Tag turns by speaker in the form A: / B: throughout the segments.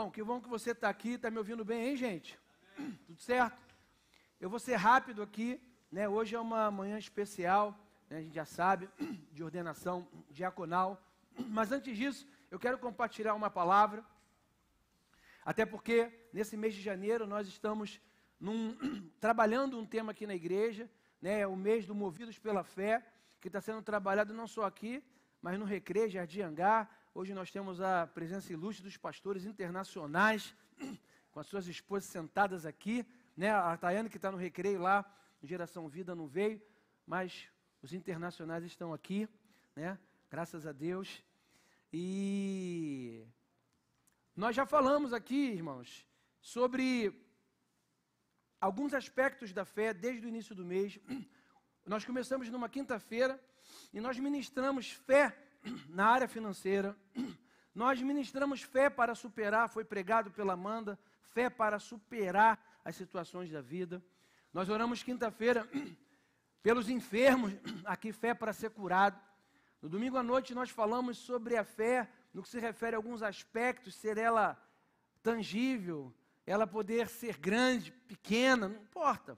A: que bom que você está aqui, está me ouvindo bem, hein, gente? Tudo certo? Eu vou ser rápido aqui, né? Hoje é uma manhã especial, né? A gente já sabe, de ordenação diaconal. Mas antes disso, eu quero compartilhar uma palavra, até porque nesse mês de janeiro nós estamos trabalhando um tema aqui na igreja, né? É o mês do Movidos pela Fé, que está sendo trabalhado não só aqui, mas no Recreio, Jardim Hangar. Hoje nós temos a presença ilustre dos pastores internacionais, com as suas esposas sentadas aqui, né? A Tayane, que está no Recreio lá, no Geração Vida, não veio, mas os internacionais estão aqui, né? Graças a Deus. E nós já falamos aqui, irmãos, sobre alguns aspectos da fé desde o início do mês. Nós começamos numa quinta-feira e nós ministramos fé na área financeira. Nós ministramos fé para superar, foi pregado pela Amanda, fé para superar as situações da vida. Nós oramos quinta-feira pelos enfermos, aqui fé para ser curado. No domingo à noite nós falamos sobre a fé, no que se refere a alguns aspectos, ser ela tangível, ela poder ser grande, pequena, não importa.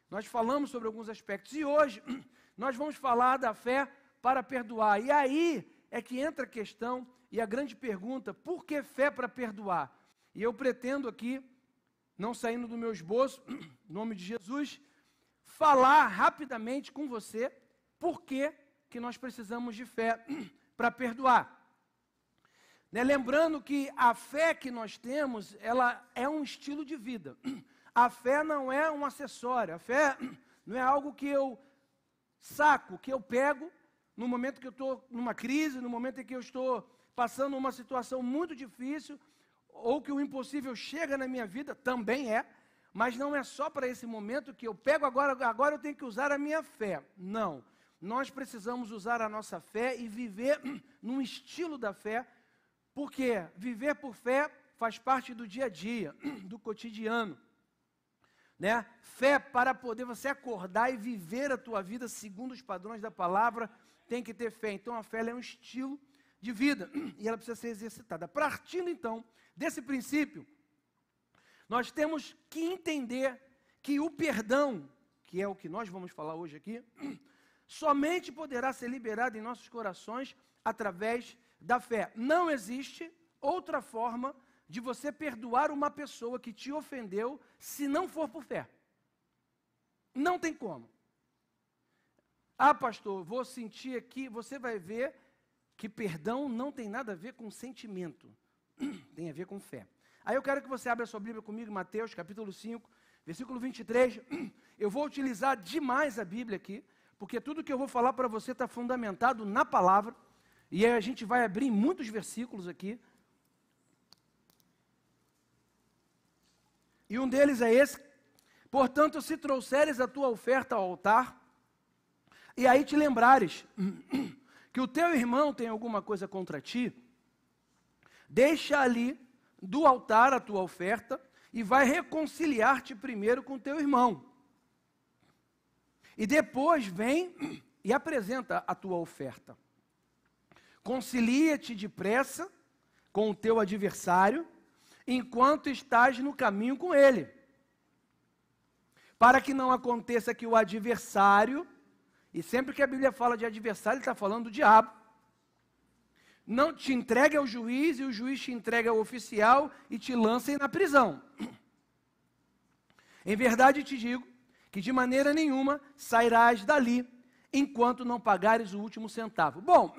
A: Nós falamos sobre alguns aspectos e hoje nós vamos falar da fé para perdoar. E aí é que entra a questão e a grande pergunta: por que fé para perdoar? E eu pretendo aqui, não saindo do meu esboço, em nome de Jesus, falar rapidamente com você por que nós precisamos de fé para perdoar. Né? Lembrando que a fé que nós temos, ela é um estilo de vida. A fé não é um acessório, a fé não é algo que eu saco, que eu pego no momento que eu estou numa crise, no momento em que eu estou passando uma situação muito difícil, ou que o impossível chega na minha vida, também é, mas não é só para esse momento que eu pego agora eu tenho que usar a minha fé. Não, nós precisamos usar a nossa fé e viver num estilo da fé, porque viver por fé faz parte do dia a dia, do cotidiano. Né? Fé para poder você acordar e viver a tua vida segundo os padrões da palavra, tem que ter fé. Então a fé é um estilo de vida e ela precisa ser exercitada. Partindo então desse princípio, nós temos que entender que o perdão, que é o que nós vamos falar hoje aqui, somente poderá ser liberado em nossos corações através da fé. Não existe outra forma de você perdoar uma pessoa que te ofendeu se não for por fé. Não tem como. Ah, pastor, vou sentir aqui, você vai ver que perdão não tem nada a ver com sentimento, tem a ver com fé. Aí eu quero que você abra a sua Bíblia comigo, Mateus capítulo 5, versículo 23. Eu vou utilizar demais a Bíblia aqui, porque tudo que eu vou falar para você está fundamentado na palavra, e aí a gente vai abrir muitos versículos aqui. E um deles é esse: portanto, se trouxeres a tua oferta ao altar, e aí te lembrares que o teu irmão tem alguma coisa contra ti, deixa ali do altar a tua oferta e vai reconciliar-te primeiro com o teu irmão. E depois vem e apresenta a tua oferta. Concilia-te depressa com o teu adversário, enquanto estás no caminho com ele, para que não aconteça que o adversário, e sempre que a Bíblia fala de adversário, ele está falando do diabo, não te entregue ao juiz, e o juiz te entrega ao oficial, e te lancem na prisão. Em verdade te digo, que de maneira nenhuma sairás dali, enquanto não pagares o último centavo. Bom,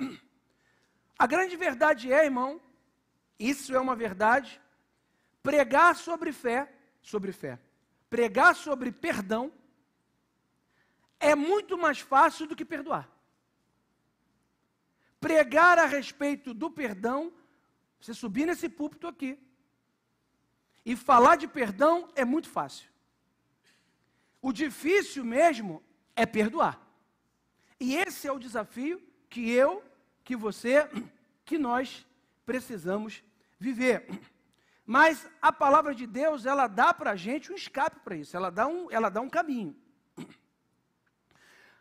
A: a grande verdade é, irmão, isso é uma verdade, pregar sobre fé, pregar sobre perdão, é muito mais fácil do que perdoar. Pregar a respeito do perdão, você subir nesse púlpito aqui, e falar de perdão é muito fácil. O difícil mesmo é perdoar. E esse é o desafio que eu, que você, que nós precisamos viver. Mas a palavra de Deus, ela dá para a gente um escape para isso, ela dá um caminho.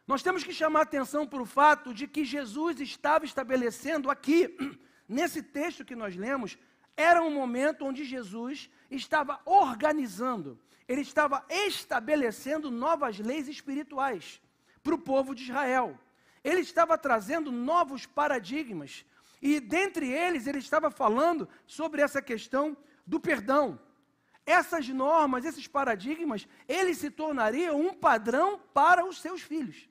A: Nós temos que chamar atenção para o fato de que Jesus estava estabelecendo aqui, nesse texto que nós lemos, era um momento onde Jesus estava organizando, ele estava estabelecendo novas leis espirituais para o povo de Israel. Ele estava trazendo novos paradigmas, e dentre eles ele estava falando sobre essa questão do perdão. Essas normas, esses paradigmas, eles se tornariam um padrão para os seus filhos.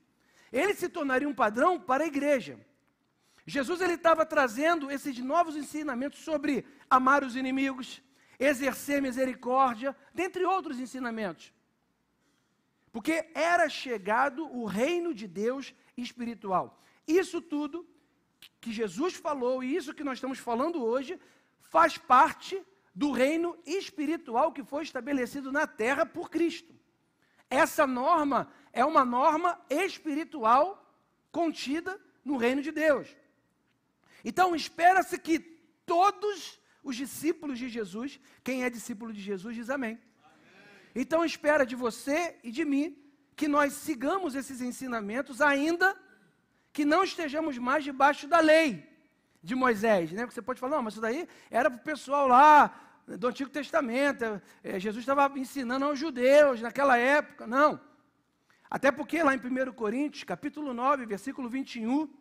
A: Ele se tornaria um padrão para a igreja. Jesus ele estava trazendo esses novos ensinamentos sobre amar os inimigos, exercer misericórdia, dentre outros ensinamentos. Porque era chegado o reino de Deus espiritual. Isso tudo que Jesus falou e isso que nós estamos falando hoje faz parte do reino espiritual que foi estabelecido na terra por Cristo. Essa norma é uma norma espiritual contida no reino de Deus. Então, espera-se que todos os discípulos de Jesus, quem é discípulo de Jesus diz amém. Então, espera de você e de mim que nós sigamos esses ensinamentos, ainda que não estejamos mais debaixo da lei de Moisés, né? Porque você pode falar, não, mas isso daí era para o pessoal lá do Antigo Testamento, Jesus estava ensinando aos judeus naquela época. Não. Até porque lá em 1 Coríntios, capítulo 9, versículo 21,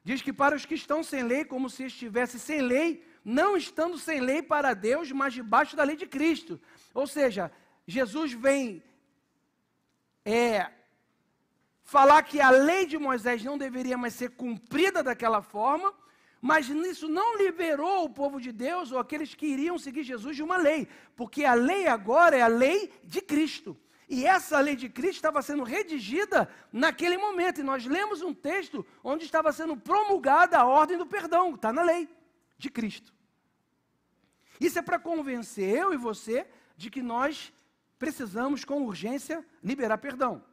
A: diz que para os que estão sem lei, como se estivesse sem lei, não estando sem lei para Deus, mas debaixo da lei de Cristo. Ou seja, Jesus vem falar que a lei de Moisés não deveria mais ser cumprida daquela forma, mas isso não liberou o povo de Deus, ou aqueles que iriam seguir Jesus, de uma lei, porque a lei agora é a lei de Cristo. E essa lei de Cristo estava sendo redigida naquele momento, e nós lemos um texto onde estava sendo promulgada a ordem do perdão, está na lei de Cristo. Isso é para convencer eu e você de que nós precisamos com urgência liberar perdão.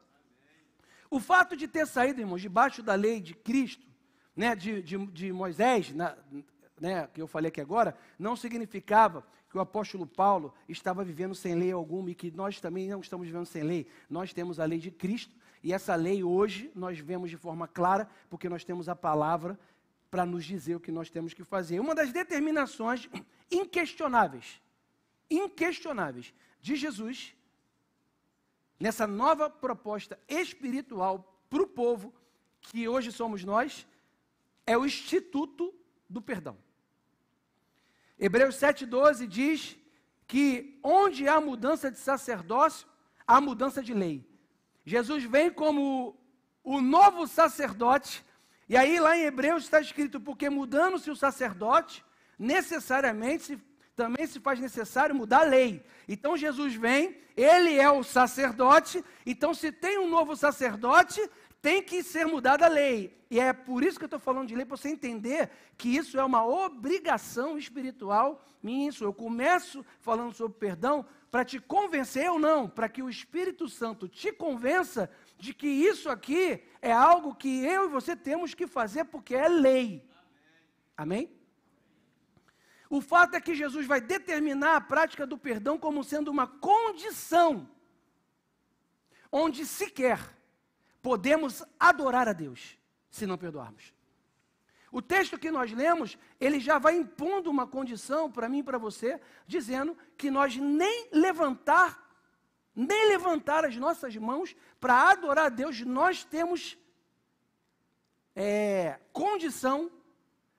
A: O fato de ter saído, irmãos, debaixo da lei de Cristo, né, de Moisés, né, que eu falei aqui agora, não significava que o apóstolo Paulo estava vivendo sem lei alguma e que nós também não estamos vivendo sem lei. Nós temos a lei de Cristo e essa lei hoje nós vemos de forma clara porque nós temos a palavra para nos dizer o que nós temos que fazer. Uma das determinações inquestionáveis de Jesus, nessa nova proposta espiritual para o povo, que hoje somos nós, é o instituto do perdão. Hebreus 7,12 diz que onde há mudança de sacerdócio, há mudança de lei. Jesus vem como o novo sacerdote, e aí lá em Hebreus está escrito, porque mudando-se o sacerdote, necessariamente também se faz necessário mudar a lei. Então Jesus vem, ele é o sacerdote, então se tem um novo sacerdote, tem que ser mudada a lei. E é por isso que eu estou falando de lei, para você entender que isso é uma obrigação espiritual minha. Eu começo falando sobre perdão para te convencer ou não, para que o Espírito Santo te convença de que isso aqui é algo que eu e você temos que fazer porque é lei. Amém? O fato é que Jesus vai determinar a prática do perdão como sendo uma condição onde sequer podemos adorar a Deus se não perdoarmos. O texto que nós lemos, ele já vai impondo uma condição para mim e para você, dizendo que nós nem levantar as nossas mãos para adorar a Deus, nós temos condição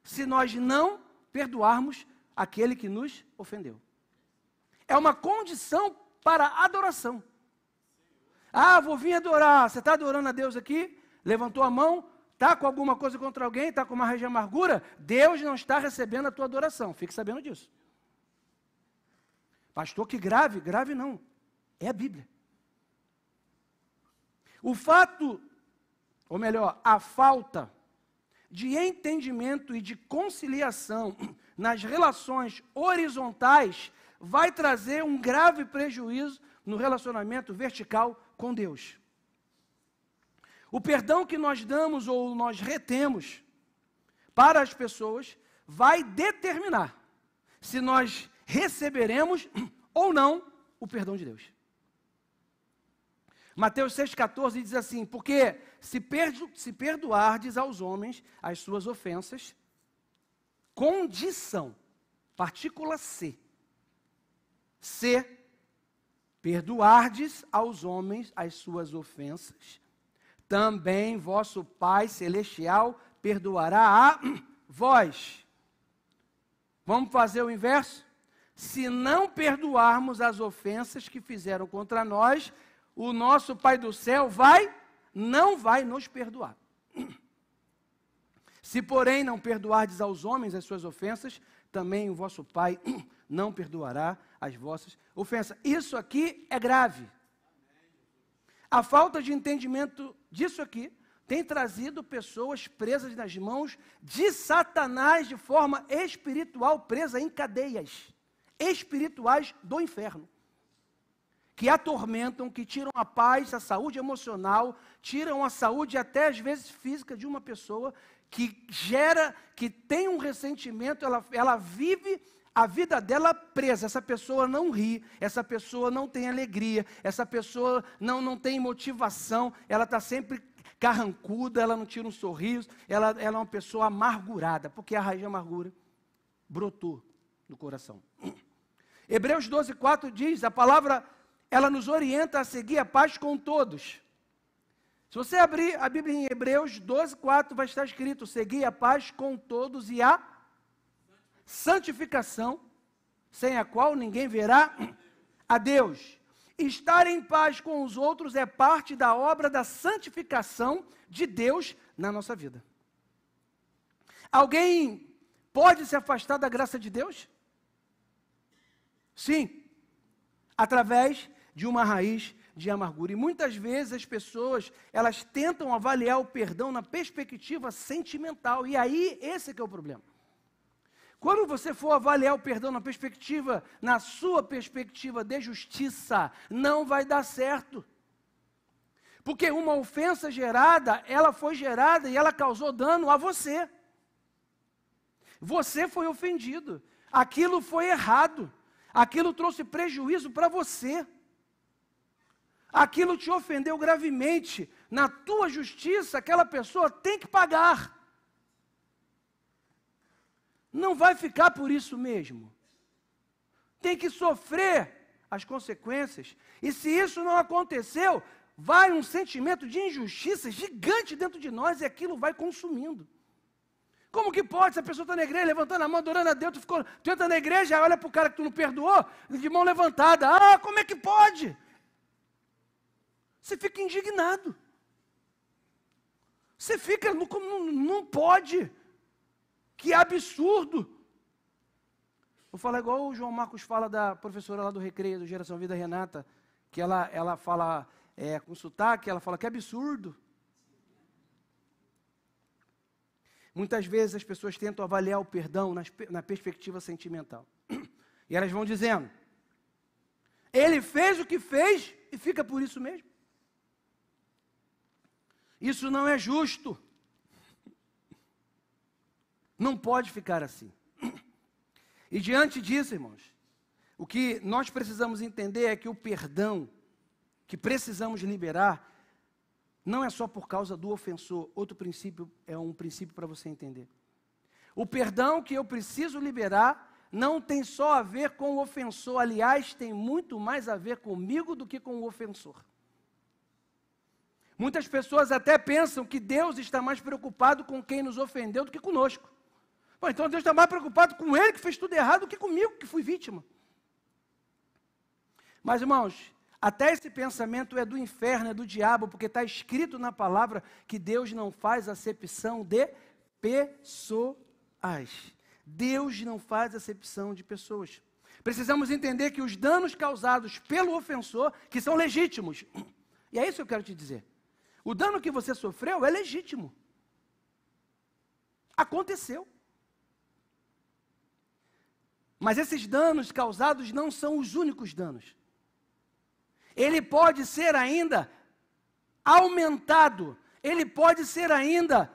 A: se nós não perdoarmos aquele que nos ofendeu. É uma condição para adoração. Ah, vou vir adorar. Você está adorando a Deus aqui? Levantou a mão? Está com alguma coisa contra alguém? Está com uma raiz de amargura? Deus não está recebendo a tua adoração. Fique sabendo disso. Pastor, que grave. Grave não. É a Bíblia. O fato, ou melhor, a falta de entendimento e de conciliação nas relações horizontais vai trazer um grave prejuízo no relacionamento vertical com Deus. O perdão que nós damos ou nós retemos para as pessoas vai determinar se nós receberemos ou não o perdão de Deus. Mateus 6,14 diz assim, porque se perdoardes aos homens as suas ofensas, condição Partícula C. C. Perdoardes aos homens as suas ofensas, também vosso Pai Celestial perdoará a vós. Vamos fazer o inverso? Se não perdoarmos as ofensas que fizeram contra nós, o nosso Pai do céu não vai nos perdoar. Se, porém, não perdoardes aos homens as suas ofensas, também o vosso Pai não perdoará as vossas ofensas. Isso aqui é grave. A falta de entendimento disso aqui tem trazido pessoas presas nas mãos de Satanás de forma espiritual, presa em cadeias espirituais do inferno, que atormentam, que tiram a paz, a saúde emocional, tiram a saúde até às vezes física de uma pessoa, que gera, que tem um ressentimento, ela vive a vida dela presa. Essa pessoa não ri, essa pessoa não tem alegria, essa pessoa não tem motivação, ela está sempre carrancuda, ela não tira um sorriso, ela é uma pessoa amargurada, porque a raiz de amargura brotou no coração. Hebreus 12:4 diz, a palavra, ela nos orienta a seguir a paz com todos. Se você abrir a Bíblia em Hebreus 12:4, vai estar escrito, seguir a paz com todos e a santificação, sem a qual ninguém verá a Deus. Estar em paz com os outros é parte da obra da santificação de Deus na nossa vida. Alguém pode se afastar da graça de Deus? Sim, através de uma raiz de amargura. E muitas vezes as pessoas, elas tentam avaliar o perdão na perspectiva sentimental. E aí, esse que é o problema. Quando você for avaliar o perdão na sua perspectiva de justiça, não vai dar certo. Porque uma ofensa gerada, ela foi gerada e ela causou dano a você. Você foi ofendido. Aquilo foi errado. Aquilo trouxe prejuízo para você. Aquilo te ofendeu gravemente. Na tua justiça, aquela pessoa tem que pagar. Não vai ficar por isso mesmo. Tem que sofrer as consequências. E se isso não aconteceu, vai um sentimento de injustiça gigante dentro de nós e aquilo vai consumindo. Como que pode? Se a pessoa está na igreja, levantando a mão, adorando a Deus, tu entra na igreja, olha para o cara que tu não perdoou, de mão levantada. Ah, como é que pode? Você fica indignado. Você fica, não pode. Que absurdo. Vou falar igual o João Marcos fala da professora lá do Recreio, do Geração Vida, Renata, que ela fala com sotaque, ela fala que absurdo. Muitas vezes as pessoas tentam avaliar o perdão na perspectiva sentimental. E elas vão dizendo, ele fez o que fez e fica por isso mesmo. Isso não é justo. Não pode ficar assim. E diante disso, irmãos, o que nós precisamos entender é que o perdão que precisamos liberar não é só por causa do ofensor. Outro princípio, é um princípio para você entender. O perdão que eu preciso liberar não tem só a ver com o ofensor. Aliás, tem muito mais a ver comigo do que com o ofensor. Muitas pessoas até pensam que Deus está mais preocupado com quem nos ofendeu do que conosco. Bom, então Deus está mais preocupado com ele que fez tudo errado do que comigo que fui vítima. Mas, irmãos, até esse pensamento é do inferno, é do diabo, porque está escrito na palavra que Deus não faz acepção de pessoas. Deus não faz acepção de pessoas. Precisamos entender que os danos causados pelo ofensor, que são legítimos, e é isso que eu quero te dizer. O dano que você sofreu é legítimo. Aconteceu. Mas esses danos causados não são os únicos danos. Ele pode ser ainda aumentado, ele pode ser ainda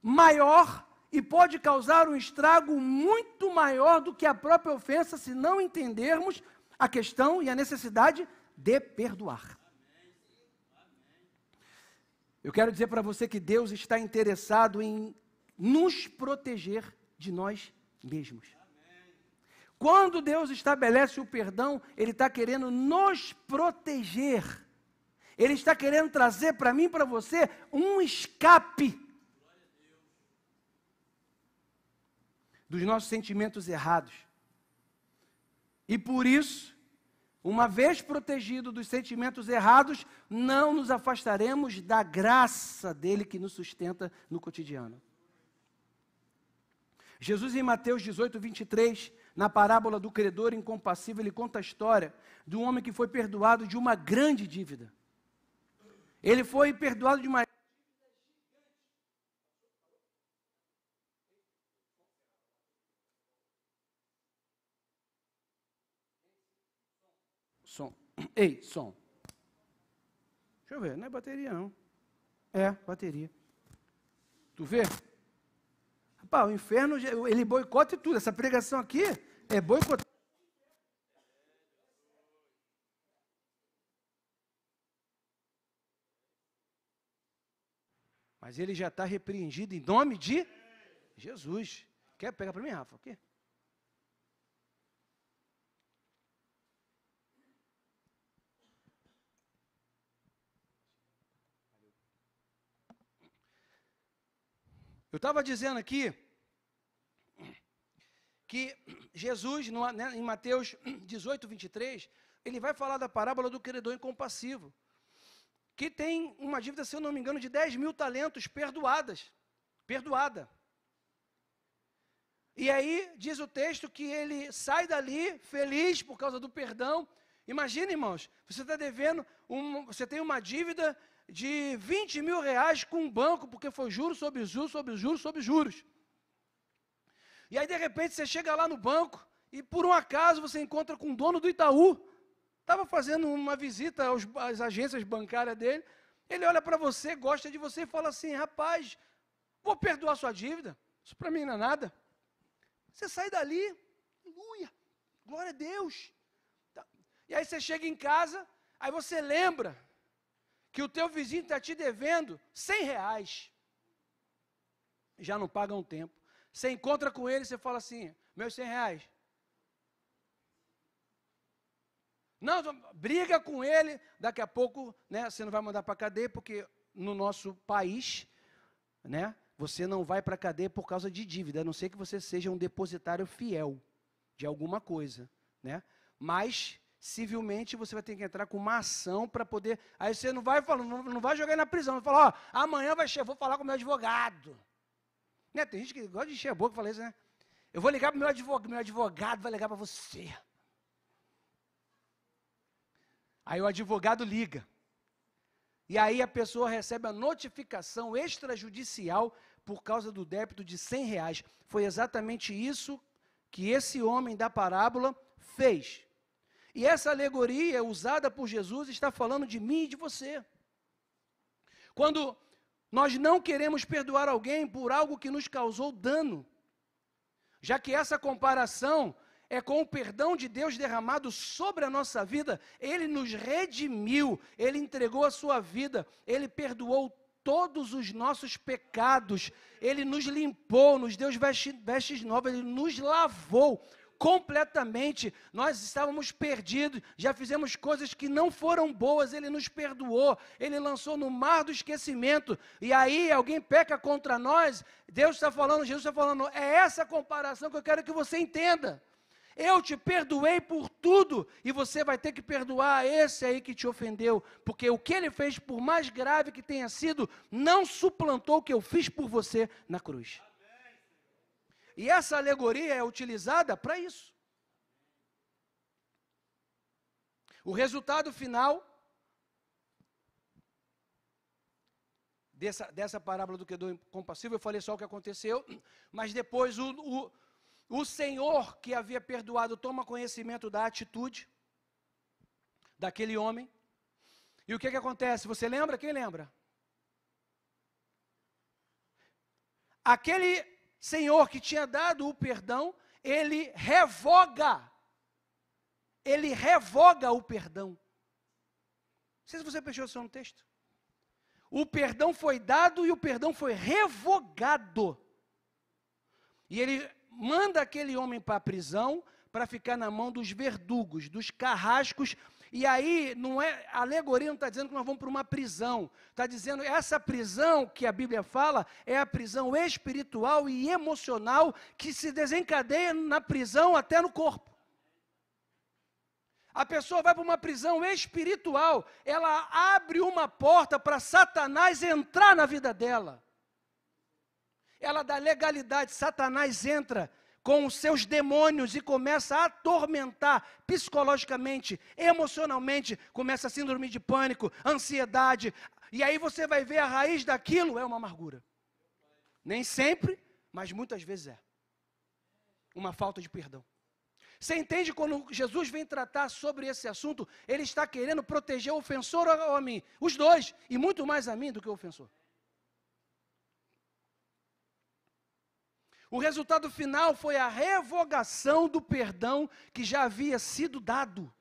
A: maior e pode causar um estrago muito maior do que a própria ofensa, se não entendermos a questão e a necessidade de perdoar. Eu quero dizer para você que Deus está interessado em nos proteger de nós mesmos. Quando Deus estabelece o perdão, Ele está querendo nos proteger. Ele está querendo trazer para mim e para você um escape dos nossos sentimentos errados. E por isso, uma vez protegido dos sentimentos errados, não nos afastaremos da graça dele que nos sustenta no cotidiano. Jesus, em Mateus 18, 23, na parábola do credor incompassível, ele conta a história de um homem que foi perdoado de uma grande dívida. Ele foi perdoado de uma som. Ei, som. Deixa eu ver, não é bateria não. É, bateria. Tu vê? Rapaz, o inferno, ele boicota tudo. Essa pregação aqui é boicotar. Mas ele já está repreendido em nome de Jesus. Quer pegar para mim, Rafa? O quê? Eu estava dizendo aqui que Jesus, em Mateus 18, 23, ele vai falar da parábola do credor incompassivo, que tem uma dívida, se eu não me engano, de 10 mil talentos perdoada. E aí, diz o texto que ele sai dali feliz por causa do perdão. Imagina, irmãos, você está devendo, você tem uma dívida de 20 mil reais com um banco, porque foi juros sobre juros, sobre juros, sobre juros. E aí, de repente, você chega lá no banco e, por um acaso, você encontra com o dono do Itaú. Estava fazendo uma visita às agências bancárias dele. Ele olha para você, gosta de você e fala assim: rapaz, vou perdoar sua dívida. Isso para mim não é nada. Você sai dali, aleluia, glória a Deus. E aí você chega em casa, aí você lembra que o teu vizinho está te devendo 100 reais. Já não paga um tempo. Você encontra com ele e você fala assim: meus 100 reais. Não, briga com ele, daqui a pouco, né, você não vai mandar para a cadeia, porque no nosso país, né, você não vai para a cadeia por causa de dívida, a não ser que você seja um depositário fiel de alguma coisa, né? Mas civilmente você vai ter que entrar com uma ação para poder. Aí você não vai falar, não vai jogar na prisão, vai falar: ó, amanhã vou falar com o meu advogado. Né? Tem gente que gosta de encher a boca e fala isso, né? Eu vou ligar para o meu advogado vai ligar para você. Aí o advogado liga. E aí a pessoa recebe a notificação extrajudicial por causa do débito de 100 reais. Foi exatamente isso que esse homem da parábola fez. E essa alegoria usada por Jesus está falando de mim e de você. Quando nós não queremos perdoar alguém por algo que nos causou dano, já que essa comparação é com o perdão de Deus derramado sobre a nossa vida. Ele nos redimiu, Ele entregou a sua vida, Ele perdoou todos os nossos pecados, Ele nos limpou, nos deu vestes novas, Ele nos lavou completamente. Nós estávamos perdidos, já fizemos coisas que não foram boas, Ele nos perdoou, Ele lançou no mar do esquecimento, e aí alguém peca contra nós, Deus está falando, Jesus está falando, é essa comparação que eu quero que você entenda. Eu te perdoei por tudo, e você vai ter que perdoar esse aí que te ofendeu, porque o que ele fez, por mais grave que tenha sido, não suplantou o que eu fiz por você na cruz. E essa alegoria é utilizada para isso. O resultado final dessa parábola do credor incompassível, eu falei só o que aconteceu, mas depois o Senhor que havia perdoado toma conhecimento da atitude daquele homem. E o que acontece? Você lembra? Quem lembra? Aquele Senhor que tinha dado o perdão, ele revoga o perdão. Não sei se você prestou atenção no texto. O perdão foi dado e o perdão foi revogado. E ele manda aquele homem para a prisão para ficar na mão dos verdugos, dos carrascos. E aí, não é, a alegoria não está dizendo que nós vamos para uma prisão. Está dizendo essa prisão que a Bíblia fala é a prisão espiritual e emocional que se desencadeia na prisão até no corpo. A pessoa vai para uma prisão espiritual, ela abre uma porta para Satanás entrar na vida dela. Ela dá legalidade, Satanás entra com os seus demônios e começa a atormentar psicologicamente, emocionalmente, começa a síndrome de pânico, ansiedade, e aí você vai ver a raiz daquilo é uma amargura. Nem sempre, mas muitas vezes é. Uma falta de perdão. Você entende quando Jesus vem tratar sobre esse assunto, ele está querendo proteger o ofensor ou a mim? Os dois, e muito mais a mim do que o ofensor. O resultado final foi a revogação do perdão que já havia sido dado.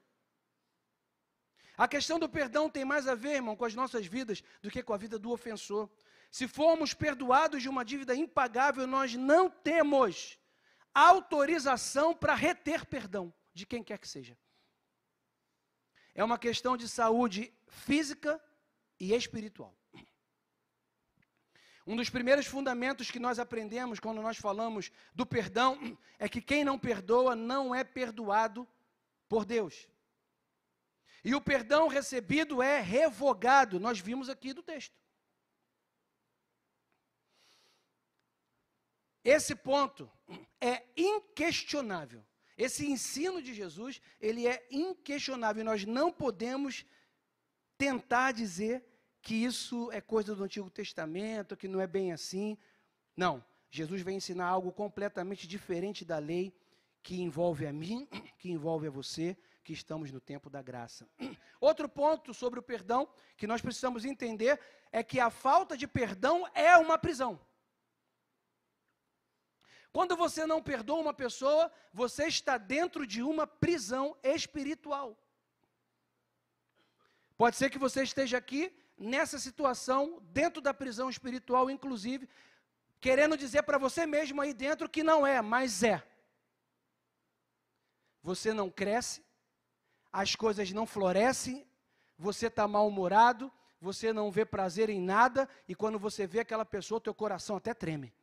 A: A questão do perdão tem mais a ver, irmão, com as nossas vidas do que com a vida do ofensor. Se formos perdoados de uma dívida impagável, nós não temos autorização para reter perdão de quem quer que seja. É uma questão de saúde física e espiritual. Um dos primeiros fundamentos que nós aprendemos quando nós falamos do perdão é que quem não perdoa não é perdoado por Deus. E o perdão recebido é revogado, nós vimos aqui do texto. Esse ponto é inquestionável. Esse ensino de Jesus, ele é inquestionável. Nós não podemos tentar dizer que isso é coisa do Antigo Testamento, que não é bem assim. Não, Jesus vem ensinar algo completamente diferente da lei, que envolve a mim, que envolve a você, que estamos no tempo da graça. Outro ponto sobre o perdão, que nós precisamos entender, é que a falta de perdão é uma prisão. Quando você não perdoa uma pessoa, você está dentro de uma prisão espiritual. Pode ser que você esteja aqui nessa situação, dentro da prisão espiritual, inclusive, querendo dizer para você mesmo aí dentro que não é, mas é. Você não cresce, as coisas não florescem, você está mal-humorado, você não vê prazer em nada, e quando você vê aquela pessoa, teu coração até treme.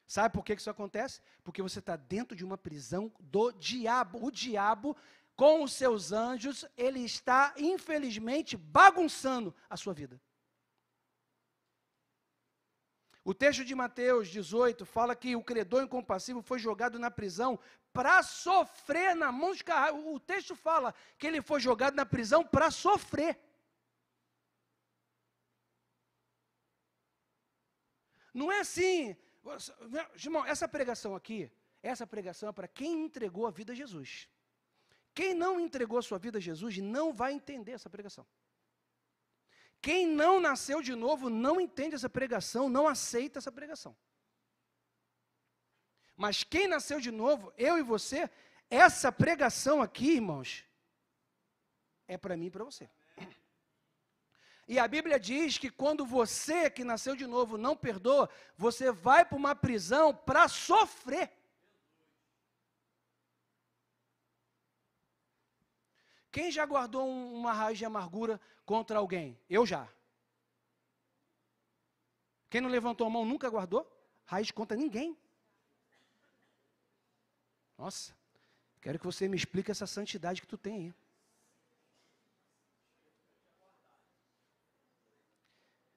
A: Sabe por que isso acontece? Porque você está dentro de uma prisão do diabo. O diabo, com os seus anjos, ele está, infelizmente, bagunçando a sua vida. O texto de Mateus 18 fala que o credor incompassível foi jogado na prisão para sofrer na mão de carrascos. O texto fala que ele foi jogado na prisão para sofrer. Não é assim. Irmão, essa pregação aqui, essa pregação é para quem entregou a vida a Jesus. Quem não entregou a sua vida a Jesus não vai entender essa pregação. Quem não nasceu de novo não entende essa pregação, não aceita essa pregação. Mas quem nasceu de novo, eu e você, essa pregação aqui, irmãos, é para mim e para você. E a Bíblia diz que quando você que nasceu de novo não perdoa, você vai para uma prisão para sofrer. Quem já guardou uma raiz de amargura contra alguém? Eu já. Quem não levantou a mão nunca guardou raiz contra ninguém? Nossa, quero que você me explique essa santidade que tu tem aí.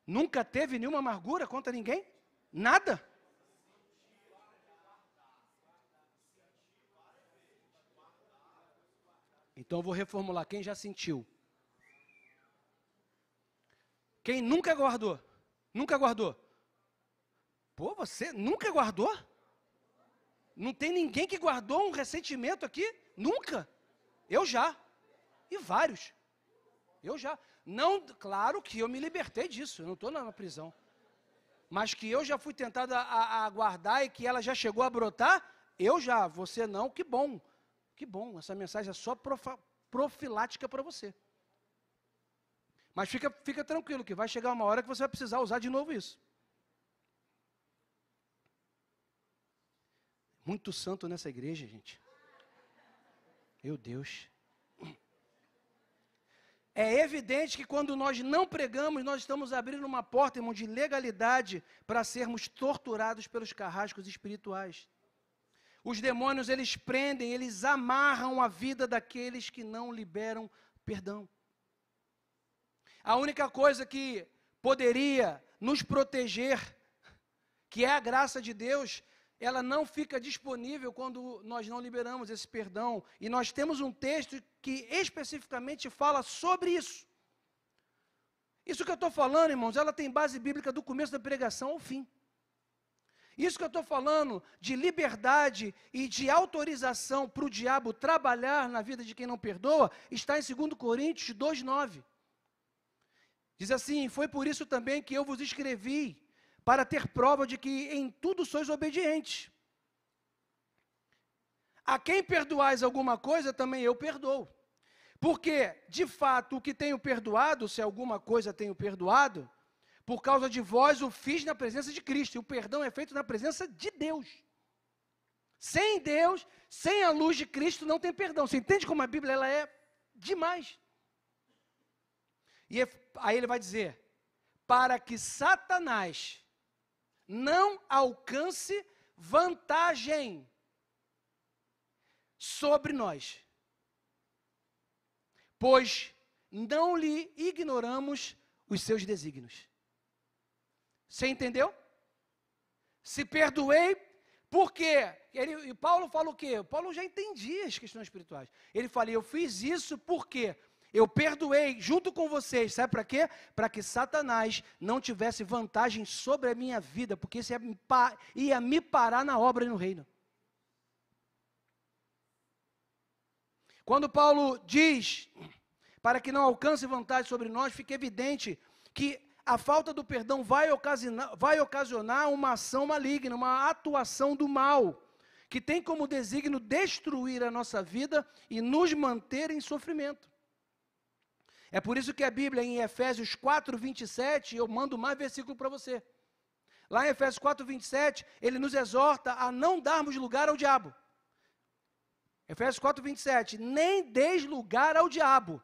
A: Nunca teve nenhuma amargura contra ninguém? Nada? Então eu vou reformular. Quem já sentiu? Quem nunca guardou? Nunca guardou? Pô, você nunca guardou? Não tem ninguém que guardou um ressentimento aqui? Nunca? Eu já. E vários. Eu já. Não, claro que eu me libertei disso, eu não estou na prisão. Mas que eu já fui tentado a guardar e que ela já chegou a brotar, eu já, você não, que bom. Que bom, essa mensagem é só profilática para você. Mas fica tranquilo, que vai chegar uma hora que você vai precisar usar de novo isso.
B: Muito santo nessa igreja, gente. Meu Deus. É evidente que quando nós não pregamos, nós estamos abrindo uma porta, irmão, de legalidade para sermos torturados pelos carrascos espirituais. Os demônios, eles prendem, eles amarram a vida daqueles que não liberam perdão. A única coisa que poderia nos proteger, que é a graça de Deus, ela não fica disponível quando nós não liberamos esse perdão. E nós temos um texto que especificamente fala sobre isso. Isso que eu estou falando, irmãos, ela tem base bíblica do começo da pregação ao fim. Isso que eu estou falando de liberdade e de autorização para o diabo trabalhar na vida de quem não perdoa, está em 2 Coríntios 2,9. Diz assim: foi por isso também que eu vos escrevi, para ter prova de que em tudo sois obedientes. A quem perdoais alguma coisa, também eu perdoo. Porque, de fato, o que tenho perdoado, se alguma coisa tenho perdoado, por causa de vós o fiz na presença de Cristo. E o perdão é feito na presença de Deus. Sem Deus, sem a luz de Cristo, não tem perdão. Você entende como a Bíblia ela é demais? E aí ele vai dizer, para que Satanás não alcance vantagem sobre nós, pois não lhe ignoramos os seus desígnios. Você entendeu? Se perdoei, por quê? E Paulo fala o quê? Paulo já entendia as questões espirituais. Ele fala, eu fiz isso porque eu perdoei junto com vocês, sabe para quê? Para que Satanás não tivesse vantagem sobre a minha vida, porque isso ia me parar na obra e no reino. Quando Paulo diz, para que não alcance vantagem sobre nós, fica evidente que a falta do perdão vai ocasionar uma ação maligna, uma atuação do mal, que tem como desígnio destruir a nossa vida e nos manter em sofrimento. É por isso que a Bíblia, em Efésios 4:27, eu mando mais versículo para você. Lá em Efésios 4:27, ele nos exorta a não darmos lugar ao diabo. Efésios 4:27, nem deis lugar ao diabo.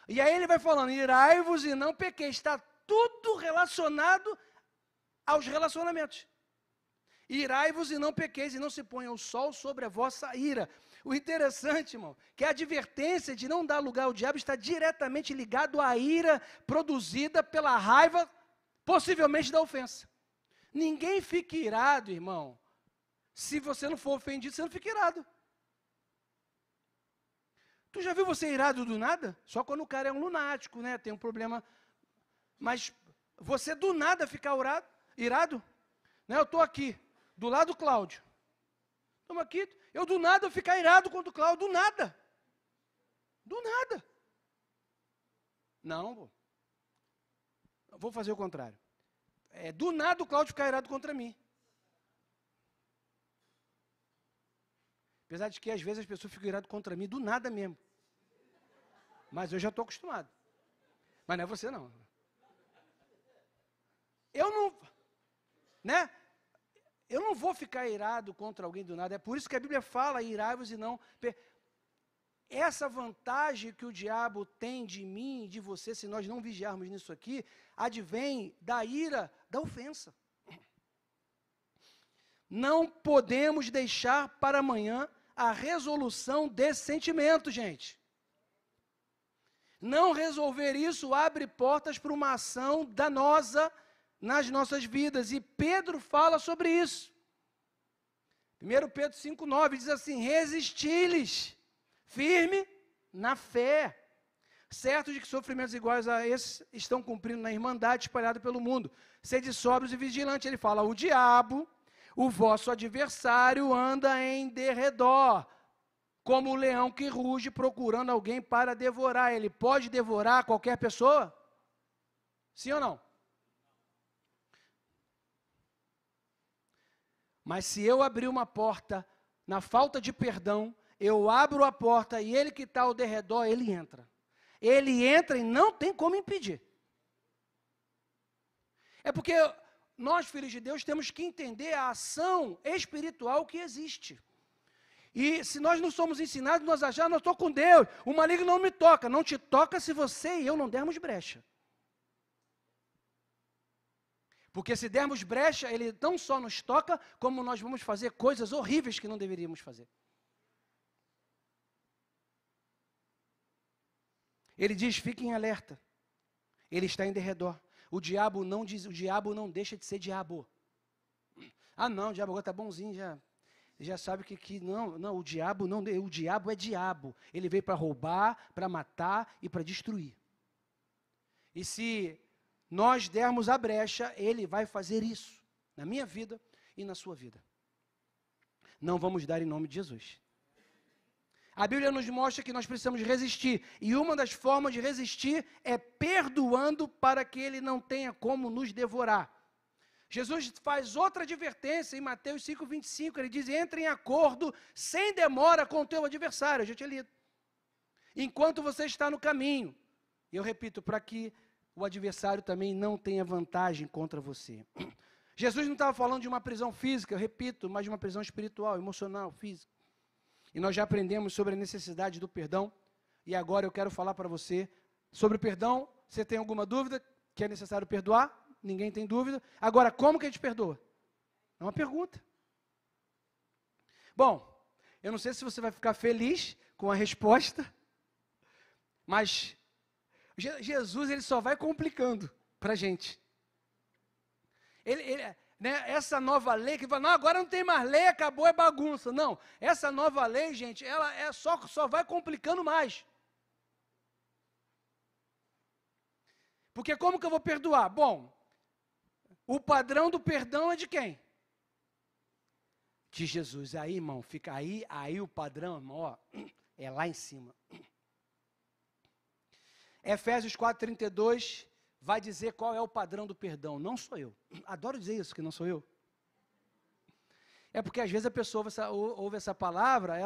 B: E aí ele vai falando, irai-vos e não pequeis. Está tudo relacionado aos relacionamentos. Irai-vos e não pequeis, e não se ponha o sol sobre a vossa ira. O interessante, irmão, que a advertência de não dar lugar ao diabo está diretamente ligado à ira produzida pela raiva, possivelmente da ofensa. Ninguém fica irado, irmão. Se você não for ofendido, você não fica irado. Tu já viu você irado do nada? Só quando o cara é um lunático, né? Tem um problema. Mas você do nada ficar irado? Né? Eu estou aqui, do lado do Cláudio. Estamos aqui, eu do nada ficar irado contra o Cláudio, do nada. Do nada. Não, pô. Vou fazer o contrário. Do nada o Cláudio ficar irado contra mim. Apesar de que às vezes as pessoas ficam iradas contra mim, do nada mesmo. Mas eu já estou acostumado. Mas não é você não. Eu não, né? Eu não vou ficar irado contra alguém do nada. É por isso que a Bíblia fala, irai-vos e não. Essa vantagem que o diabo tem de mim e de você, se nós não vigiarmos nisso aqui, advém da ira, da ofensa. Não podemos deixar para amanhã a resolução desse sentimento, gente. Não resolver isso abre portas para uma ação danosa nas nossas vidas. E Pedro fala sobre isso. 1 Pedro 5,9 diz assim, resisti-lhes, firme na fé, certo de que sofrimentos iguais a esses estão cumprindo na irmandade espalhada pelo mundo. Sede sóbrios e vigilantes. Ele fala, o diabo, o vosso adversário, anda em derredor, como o leão que ruge procurando alguém para devorar. Ele pode devorar qualquer pessoa? Sim ou não? Mas se eu abrir uma porta, na falta de perdão, eu abro a porta e ele que está ao derredor, ele entra. Ele entra e não tem como impedir. É porque nós, filhos de Deus, temos que entender a ação espiritual que existe. E se nós não somos ensinados, nós achamos, eu estou com Deus, o maligno não me toca. Não te toca se você e eu não dermos brecha. Porque se dermos brecha, ele não só nos toca, como nós vamos fazer coisas horríveis que não deveríamos fazer. Ele diz, fiquem em alerta. Ele está em derredor. O diabo não deixa de ser diabo. Ah não, o diabo agora está bonzinho, já sabe que não, o diabo é diabo. Ele veio para roubar, para matar e para destruir. E se nós dermos a brecha, ele vai fazer isso, na minha vida e na sua vida. Não vamos dar em nome de Jesus. A Bíblia nos mostra que nós precisamos resistir, e uma das formas de resistir é perdoando para que ele não tenha como nos devorar. Jesus faz outra advertência em Mateus 5,25, ele diz, entre em acordo sem demora com o teu adversário, eu já tinha lido. Enquanto você está no caminho, eu repito, para que o adversário também não tenha vantagem contra você. Jesus não estava falando de uma prisão física, eu repito, mas de uma prisão espiritual, emocional, física. E nós já aprendemos sobre a necessidade do perdão, e agora eu quero falar para você sobre o perdão. Você tem alguma dúvida que é necessário perdoar? Ninguém tem dúvida. Agora, como que a gente perdoa? É uma pergunta. Bom, eu não sei se você vai ficar feliz com a resposta, mas Jesus ele só vai complicando para a gente. Essa nova lei que fala, não, agora não tem mais lei, acabou, é bagunça. Não, essa nova lei, gente, ela só vai complicando mais. Porque como que eu vou perdoar? Bom, o padrão do perdão é de quem? De Jesus. Aí, irmão, fica aí o padrão, irmão, ó, é lá em cima. Efésios 4:32 vai dizer qual é o padrão do perdão. Não sou eu. Adoro dizer isso, que não sou eu. É porque às vezes a pessoa ouve essa palavra,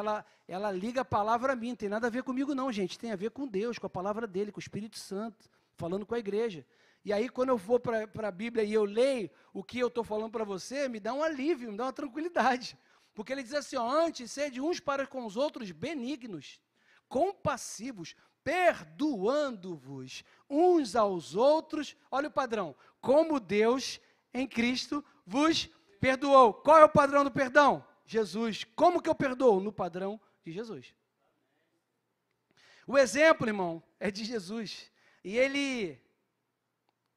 B: ela liga a palavra a mim. Não tem nada a ver comigo não, gente. Tem a ver com Deus, com a palavra dele, com o Espírito Santo, falando com a igreja. E aí quando eu vou para a Bíblia e eu leio o que eu estou falando para você, me dá um alívio, me dá uma tranquilidade. Porque ele diz assim, ó, antes sede uns para com os outros benignos, compassivos, perdoando-vos uns aos outros, olha o padrão, como Deus em Cristo vos perdoou. Qual é o padrão do perdão? Jesus. Como que eu perdoo? No padrão de Jesus. O exemplo, irmão, é de Jesus. E ele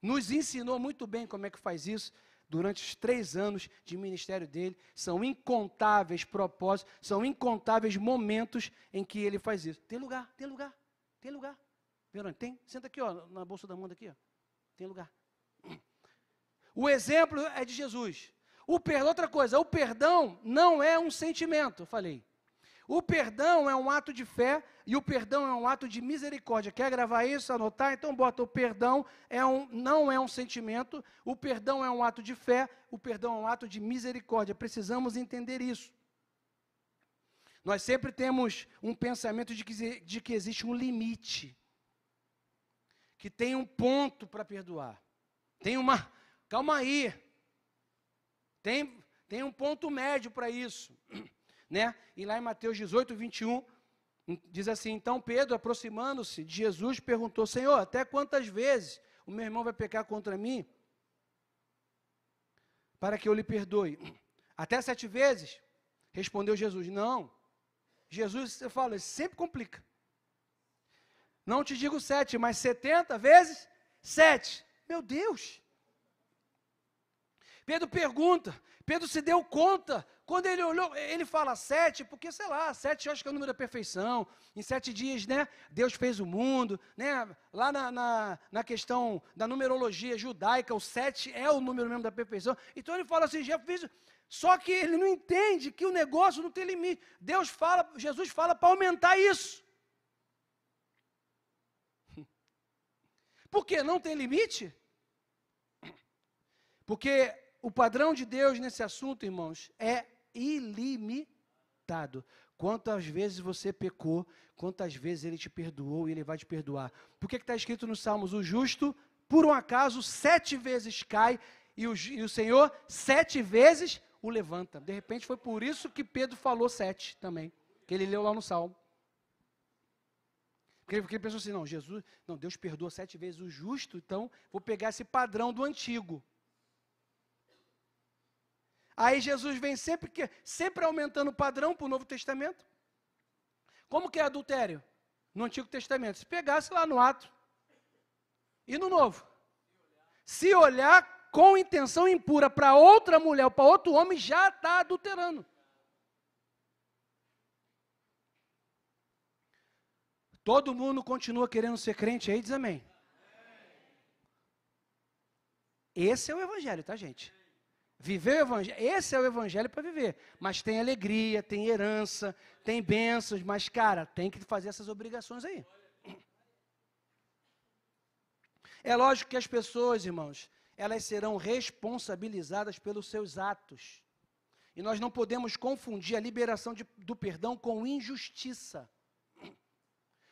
B: nos ensinou muito bem como é que faz isso durante os 3 anos de ministério dele. São incontáveis propósitos, são incontáveis momentos em que ele faz isso. Tem lugar, tem lugar. Tem lugar. Verônica, tem? Senta aqui, ó, na bolsa da Amanda aqui, ó. Tem lugar. O exemplo é de Jesus. Outra coisa, o perdão não é um sentimento, eu falei. O perdão é um ato de fé e o perdão é um ato de misericórdia. Quer gravar isso, anotar? Então bota, o perdão não é um sentimento, o perdão é um ato de fé, o perdão é um ato de misericórdia. Precisamos entender isso. Nós sempre temos um pensamento de que existe um limite, que tem um ponto para perdoar. Calma aí, tem um ponto médio para isso, né? E lá em Mateus 18:21, diz assim, então Pedro, aproximando-se de Jesus, perguntou, Senhor, até quantas vezes o meu irmão vai pecar contra mim, para que eu lhe perdoe? Até 7 vezes? Respondeu Jesus, não. Jesus, eu falo, ele sempre complica. Não te digo 7, mas 70 vezes 7. Meu Deus! Pedro pergunta, Pedro se deu conta, quando ele olhou, ele fala 7, porque sei lá, 7 eu acho que é o número da perfeição, em 7 dias, né, Deus fez o mundo, né, lá na questão da numerologia judaica, o 7 é o número mesmo da perfeição, então ele fala assim, já fiz, só que ele não entende que o negócio não tem limite, Jesus fala para aumentar isso, por que não tem limite? Porque o padrão de Deus nesse assunto, irmãos, é ilimitado. Quantas vezes você pecou, quantas vezes Ele te perdoou e Ele vai te perdoar. Por que está escrito nos Salmos, o justo, por um acaso, 7 vezes cai e o Senhor 7 vezes o levanta. De repente foi por isso que Pedro falou 7 também, que ele leu lá no Salmo. Porque ele pensou assim, Deus perdoa 7 vezes o justo, então vou pegar esse padrão do antigo. Aí Jesus vem sempre aumentando o padrão para o Novo Testamento. Como que é adultério? No Antigo Testamento. Se pegasse lá no ato. E no Novo? Se olhar com intenção impura para outra mulher ou para outro homem, já está adulterando. Todo mundo continua querendo ser crente aí, diz amém. Esse é o evangelho, tá, gente? Viver o evangelho, esse é o evangelho para viver. Mas tem alegria, tem herança, tem bênçãos, mas, cara, tem que fazer essas obrigações aí. É lógico que as pessoas, irmãos, elas serão responsabilizadas pelos seus atos. E nós não podemos confundir a liberação do perdão com injustiça.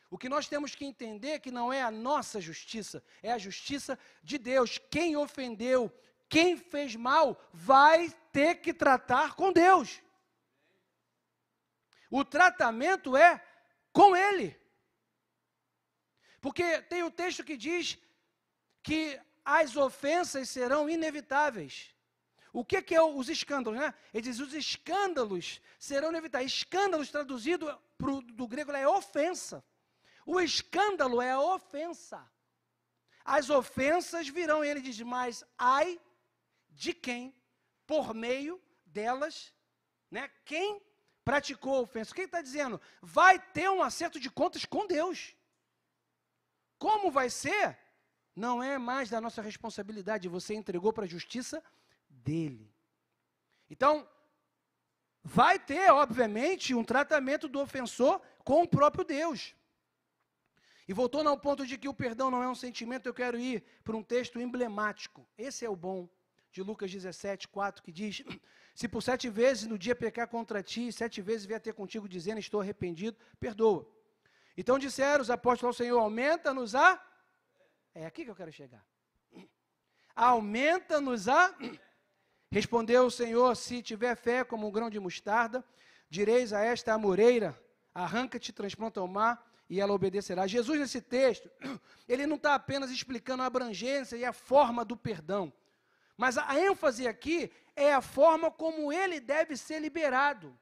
B: O que nós temos que entender é que não é a nossa justiça, é a justiça de Deus. Quem ofendeu, quem fez mal, vai ter que tratar com Deus. O tratamento é com Ele. Porque tem o texto que diz que as ofensas serão inevitáveis. O que é os escândalos, né? Ele diz, os escândalos serão inevitáveis. Escândalos, traduzido do grego, é ofensa. O escândalo é a ofensa. As ofensas virão, e ele diz, mas ai de quem, por meio delas, né? Quem praticou a ofensa. O que ele está dizendo? Vai ter um acerto de contas com Deus. Como vai ser? Não é mais da nossa responsabilidade, você entregou para a justiça dele. Então, vai ter, obviamente, um tratamento do ofensor com o próprio Deus. E voltando ao ponto de que o perdão não é um sentimento, eu quero ir para um texto emblemático. Esse é o bom, de Lucas 17, 4, que diz, se por 7 vezes no dia pecar contra ti, 7 vezes vier ter contigo dizendo, estou arrependido, perdoa. Então disseram os apóstolos ao Senhor, aumenta-nos a... É aqui que eu quero chegar. Aumenta-nos a... Respondeu o Senhor, se tiver fé como um grão de mostarda, direis a esta amoreira, arranca-te, transplanta ao mar, e ela obedecerá. Jesus, nesse texto, ele não está apenas explicando a abrangência e a forma do perdão, mas a ênfase aqui é a forma como ele deve ser liberado.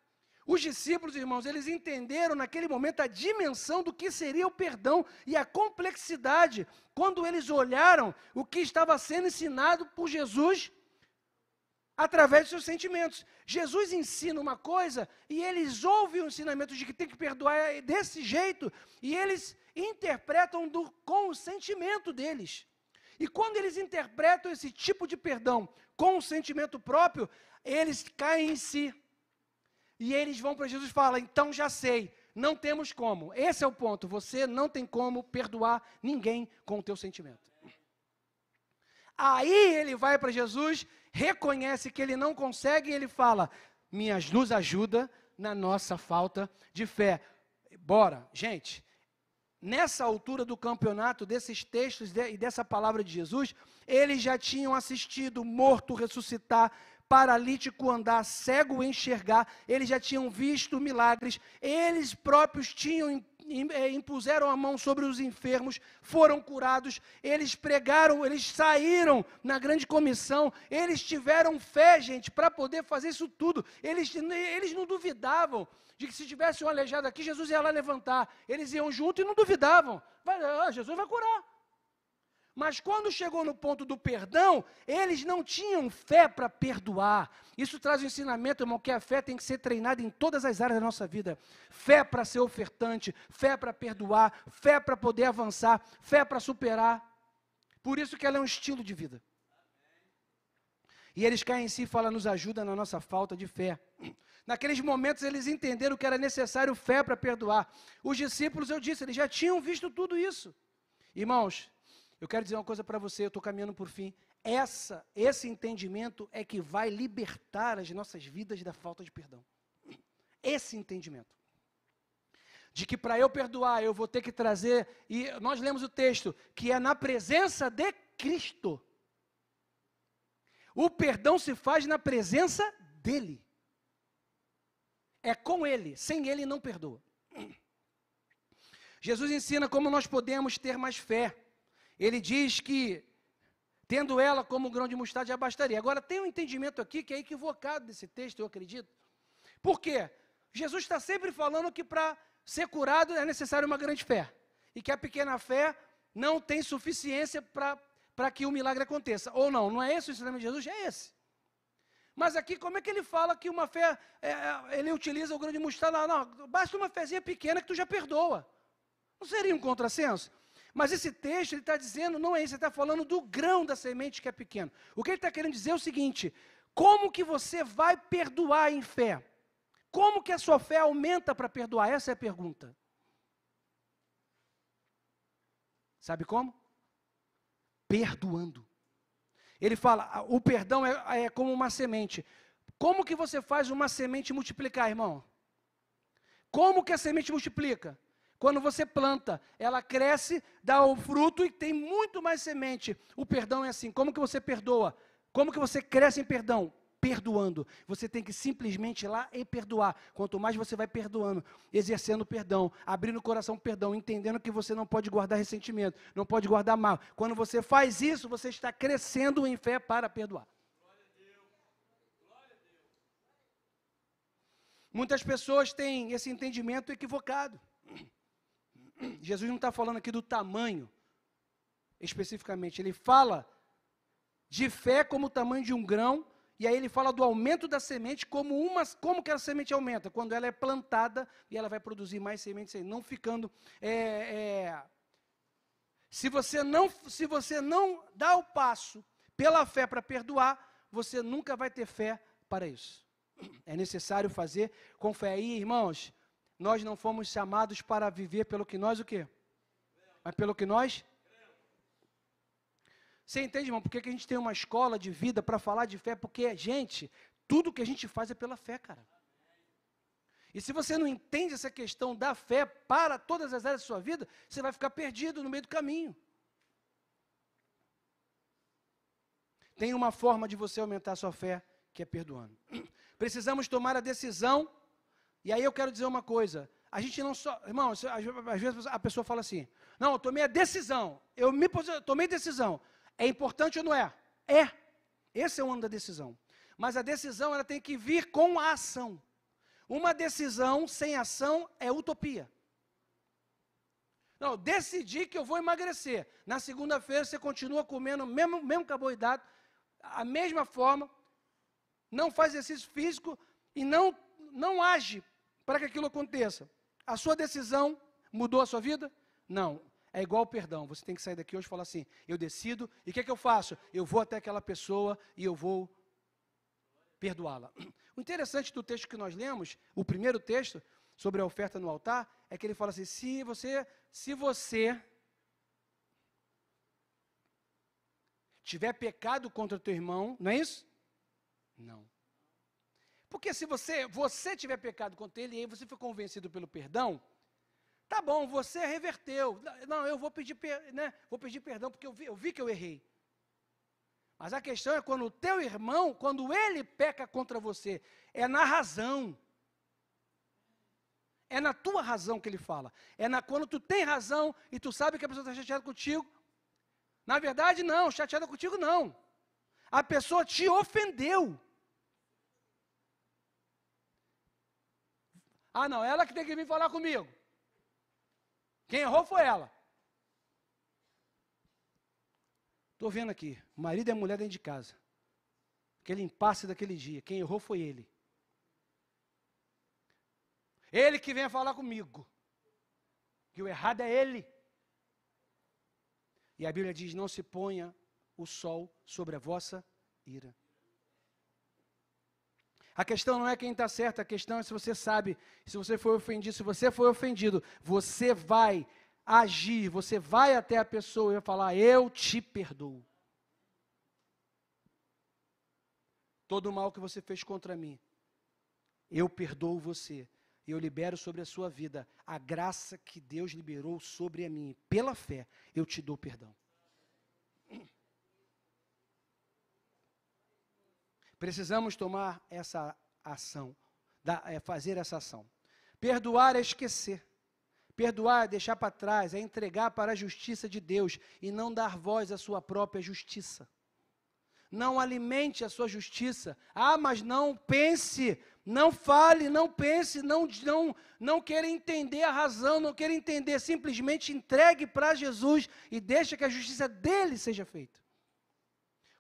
B: Os discípulos, irmãos, eles entenderam naquele momento a dimensão do que seria o perdão e a complexidade, quando eles olharam o que estava sendo ensinado por Jesus através dos seus sentimentos. Jesus ensina uma coisa e eles ouvem o ensinamento de que tem que perdoar desse jeito e eles interpretam com o sentimento deles. E quando eles interpretam esse tipo de perdão com o sentimento próprio, eles caem em si. E eles vão para Jesus e falam, então já sei, não temos como. Esse é o ponto, você não tem como perdoar ninguém com o teu sentimento. Aí ele vai para Jesus, reconhece que ele não consegue e ele fala, nos ajuda na nossa falta de fé. Bora, gente, nessa altura do campeonato, desses textos e dessa palavra de Jesus, eles já tinham assistido morto ressuscitar, paralítico andar, cego enxergar, eles já tinham visto milagres, eles próprios impuseram a mão sobre os enfermos, foram curados, eles pregaram, eles saíram na grande comissão, eles tiveram fé, gente, para poder fazer isso tudo, eles não duvidavam de que se tivesse um aleijado aqui, Jesus ia lá levantar, eles iam junto e não duvidavam, Jesus vai curar. Mas quando chegou no ponto do perdão, eles não tinham fé para perdoar. Isso traz o ensinamento, irmão, que a fé tem que ser treinada em todas as áreas da nossa vida. Fé para ser ofertante, fé para perdoar, fé para poder avançar, fé para superar. Por isso que ela é um estilo de vida. E eles caem em si e falam, nos ajuda na nossa falta de fé. Naqueles momentos eles entenderam que era necessário fé para perdoar. Os discípulos, eu disse, eles já tinham visto tudo isso. Irmãos, eu quero dizer uma coisa para você, eu estou caminhando por fim. Esse entendimento é que vai libertar as nossas vidas da falta de perdão. Esse entendimento. De que para eu perdoar, eu vou ter que trazer, e nós lemos o texto, que é na presença de Cristo. O perdão se faz na presença dele. É com ele, sem ele não perdoa. Jesus ensina como nós podemos ter mais fé. Ele diz que, tendo ela como grão de mostarda, já bastaria. Agora, tem um entendimento aqui que é equivocado desse texto, eu acredito. Por quê? Jesus está sempre falando que para ser curado é necessário uma grande fé. E que a pequena fé não tem suficiência para que o milagre aconteça. Ou não, não é esse o ensinamento de Jesus? É esse. Mas aqui, como é que ele fala que uma fé, ele utiliza o grão de mostarda? Não, basta uma fezinha pequena que tu já perdoa. Não seria um contrassenso? Mas esse texto, ele está dizendo, não é isso, ele está falando do grão da semente que é pequeno. O que ele está querendo dizer é o seguinte, como que você vai perdoar em fé? Como que a sua fé aumenta para perdoar? Essa é a pergunta. Sabe como? Perdoando. Ele fala, o perdão é como uma semente. Como que você faz uma semente multiplicar, irmão? Como que a semente multiplica? Quando você planta, ela cresce, dá o fruto e tem muito mais semente. O perdão é assim. Como que você perdoa? Como que você cresce em perdão? Perdoando. Você tem que simplesmente ir lá e perdoar. Quanto mais você vai perdoando, exercendo perdão, abrindo o coração para perdão, entendendo que você não pode guardar ressentimento, não pode guardar mal. Quando você faz isso, você está crescendo em fé para perdoar. Glória a Deus. Glória a Deus. Muitas pessoas têm esse entendimento equivocado. Jesus não está falando aqui do tamanho, especificamente. Ele fala de fé como o tamanho de um grão, e aí ele fala do aumento da semente como que a semente aumenta? Quando ela é plantada e ela vai produzir mais sementes, não ficando... Se você não dá o passo pela fé para perdoar, você nunca vai ter fé para isso. É necessário fazer com fé. Aí, irmãos, nós não fomos chamados para viver pelo que nós o quê? Mas pelo que nós... Você entende, irmão, por que a gente tem uma escola de vida para falar de fé? Porque, gente, tudo que a gente faz é pela fé, cara. E se você não entende essa questão da fé para todas as áreas da sua vida, você vai ficar perdido no meio do caminho. Tem uma forma de você aumentar a sua fé, que é perdoando. Precisamos tomar a decisão, e aí eu quero dizer uma coisa, a gente não só... Irmão, às vezes a pessoa fala assim, não, eu tomei a decisão, tomei decisão. É importante ou não é? É. Esse é o ano da decisão. Mas a decisão, ela tem que vir com a ação. Uma decisão sem ação é utopia. Não, eu decidi que eu vou emagrecer. Na segunda-feira você continua comendo mesmo carboidrato, a mesma forma, não faz exercício físico e não age para que aquilo aconteça. A sua decisão mudou a sua vida? Não. É igual o perdão, você tem que sair daqui hoje e falar assim, eu decido, e o que é que eu faço? Eu vou até aquela pessoa e eu vou perdoá-la. O interessante do texto que nós lemos, o primeiro texto, sobre a oferta no altar, é que ele fala assim, se você tiver pecado contra o teu irmão, não é isso? Não. Porque se você tiver pecado contra ele, e aí você foi convencido pelo perdão, tá bom, você reverteu. Não, eu vou pedir perdão porque eu vi que eu errei. Mas a questão é quando o teu irmão, quando ele peca contra você, é na razão. É na tua razão que ele fala. Quando tu tem razão e tu sabe que a pessoa está chateada contigo. Na verdade, não, chateada contigo não. A pessoa te ofendeu. Ah, não, ela que tem que vir falar comigo. Quem errou foi ela. Estou vendo aqui, o marido e a mulher dentro de casa. Aquele impasse daquele dia, quem errou foi ele. Ele que vem falar comigo. Que o errado é ele. E a Bíblia diz, não se ponha o sol sobre a vossa ira. A questão não é quem está certo, a questão é se você sabe, se você foi ofendido, você vai agir, você vai até a pessoa e vai falar, eu te perdoo. Todo o mal que você fez contra mim, eu perdoo você, e eu libero sobre a sua vida a graça que Deus liberou sobre a mim. Pela fé, eu te dou perdão. Precisamos tomar essa ação, fazer essa ação. Perdoar é esquecer. Perdoar é deixar para trás, é entregar para a justiça de Deus e não dar voz à sua própria justiça. Não alimente a sua justiça. Ah, mas não pense, não fale, não pense, não queira entender a razão, não queira entender, simplesmente entregue para Jesus e deixa que a justiça dele seja feita.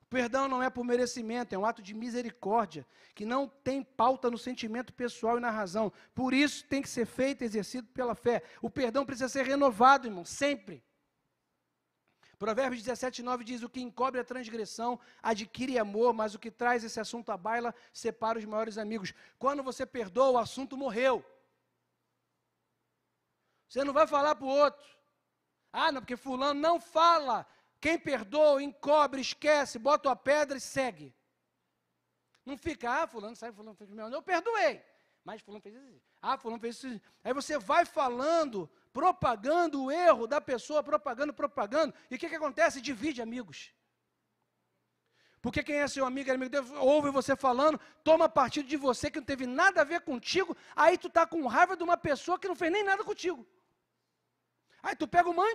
B: O perdão não é por merecimento, é um ato de misericórdia, que não tem pauta no sentimento pessoal e na razão. Por isso tem que ser feito e exercido pela fé. O perdão precisa ser renovado, irmão, sempre. Provérbios 17:9 diz: o que encobre a transgressão adquire amor, mas o que traz esse assunto à baila separa os maiores amigos. Quando você perdoa, o assunto morreu. Você não vai falar para o outro. Ah, não, porque fulano não fala. Quem perdoa, encobre, esquece, bota a pedra e segue. Não fica, fulano sabe, fulano fez meu, eu perdoei. Mas fulano fez isso. Fulano fez isso. Aí você vai falando, propagando o erro da pessoa, propagando. E o que acontece? Divide amigos. Porque quem é seu amigo, ouve você falando, toma partido de você que não teve nada a ver contigo, aí tu está com raiva de uma pessoa que não fez nem nada contigo. Aí tu pega uma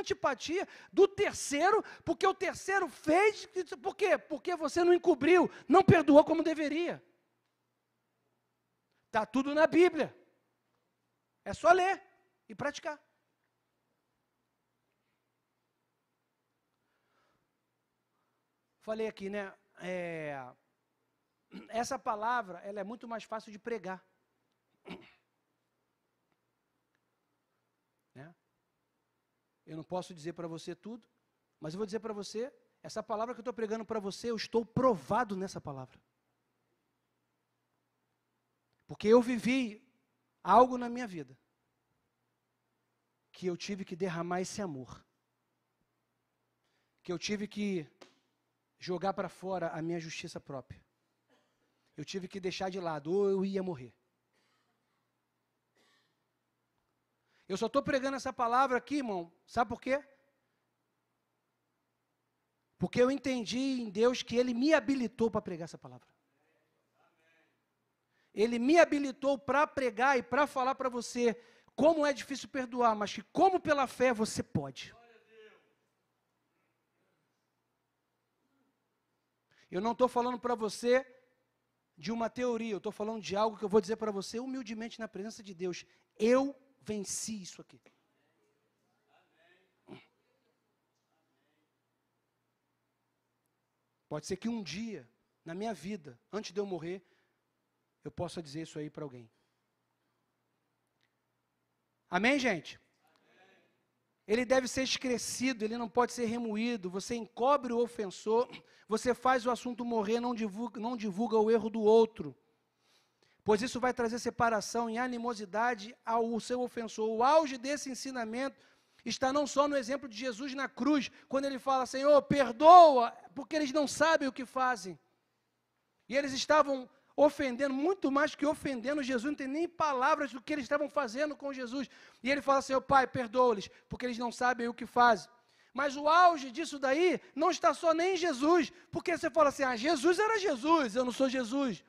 B: antipatia do terceiro, porque o terceiro fez, por quê? Porque você não encobriu, não perdoou como deveria. Está tudo na Bíblia. É só ler e praticar. Falei aqui, né? Essa palavra, ela é muito mais fácil de pregar. Né? Eu não posso dizer para você tudo, mas eu vou dizer para você, essa palavra que eu estou pregando para você, eu estou provado nessa palavra. Porque eu vivi algo na minha vida, que eu tive que derramar esse amor, que eu tive que jogar para fora a minha justiça própria. Eu tive que deixar de lado, ou eu ia morrer. Eu só estou pregando essa palavra aqui, irmão, sabe por quê? Porque eu entendi em Deus que Ele me habilitou para pregar essa palavra. Ele me habilitou para pregar e para falar para você como é difícil perdoar, mas que como pela fé você pode. Eu não estou falando para você de uma teoria, eu estou falando de algo que eu vou dizer para você humildemente na presença de Deus. Eu venci isso aqui. Pode ser que um dia, na minha vida, antes de eu morrer, eu possa dizer isso aí para alguém. Amém, gente? Ele deve ser esquecido, ele não pode ser remoído. Você encobre o ofensor, você faz o assunto morrer, não divulga o erro do outro. Pois isso vai trazer separação e animosidade ao seu ofensor. O auge desse ensinamento está não só no exemplo de Jesus na cruz, quando ele fala, Senhor, perdoa, porque eles não sabem o que fazem. E eles estavam ofendendo, muito mais que ofendendo Jesus, não tem nem palavras do que eles estavam fazendo com Jesus. E ele fala, Senhor, Pai, perdoa-lhes, porque eles não sabem o que fazem. Mas o auge disso daí não está só nem em Jesus, porque você fala assim, Jesus era Jesus, eu não sou Jesus.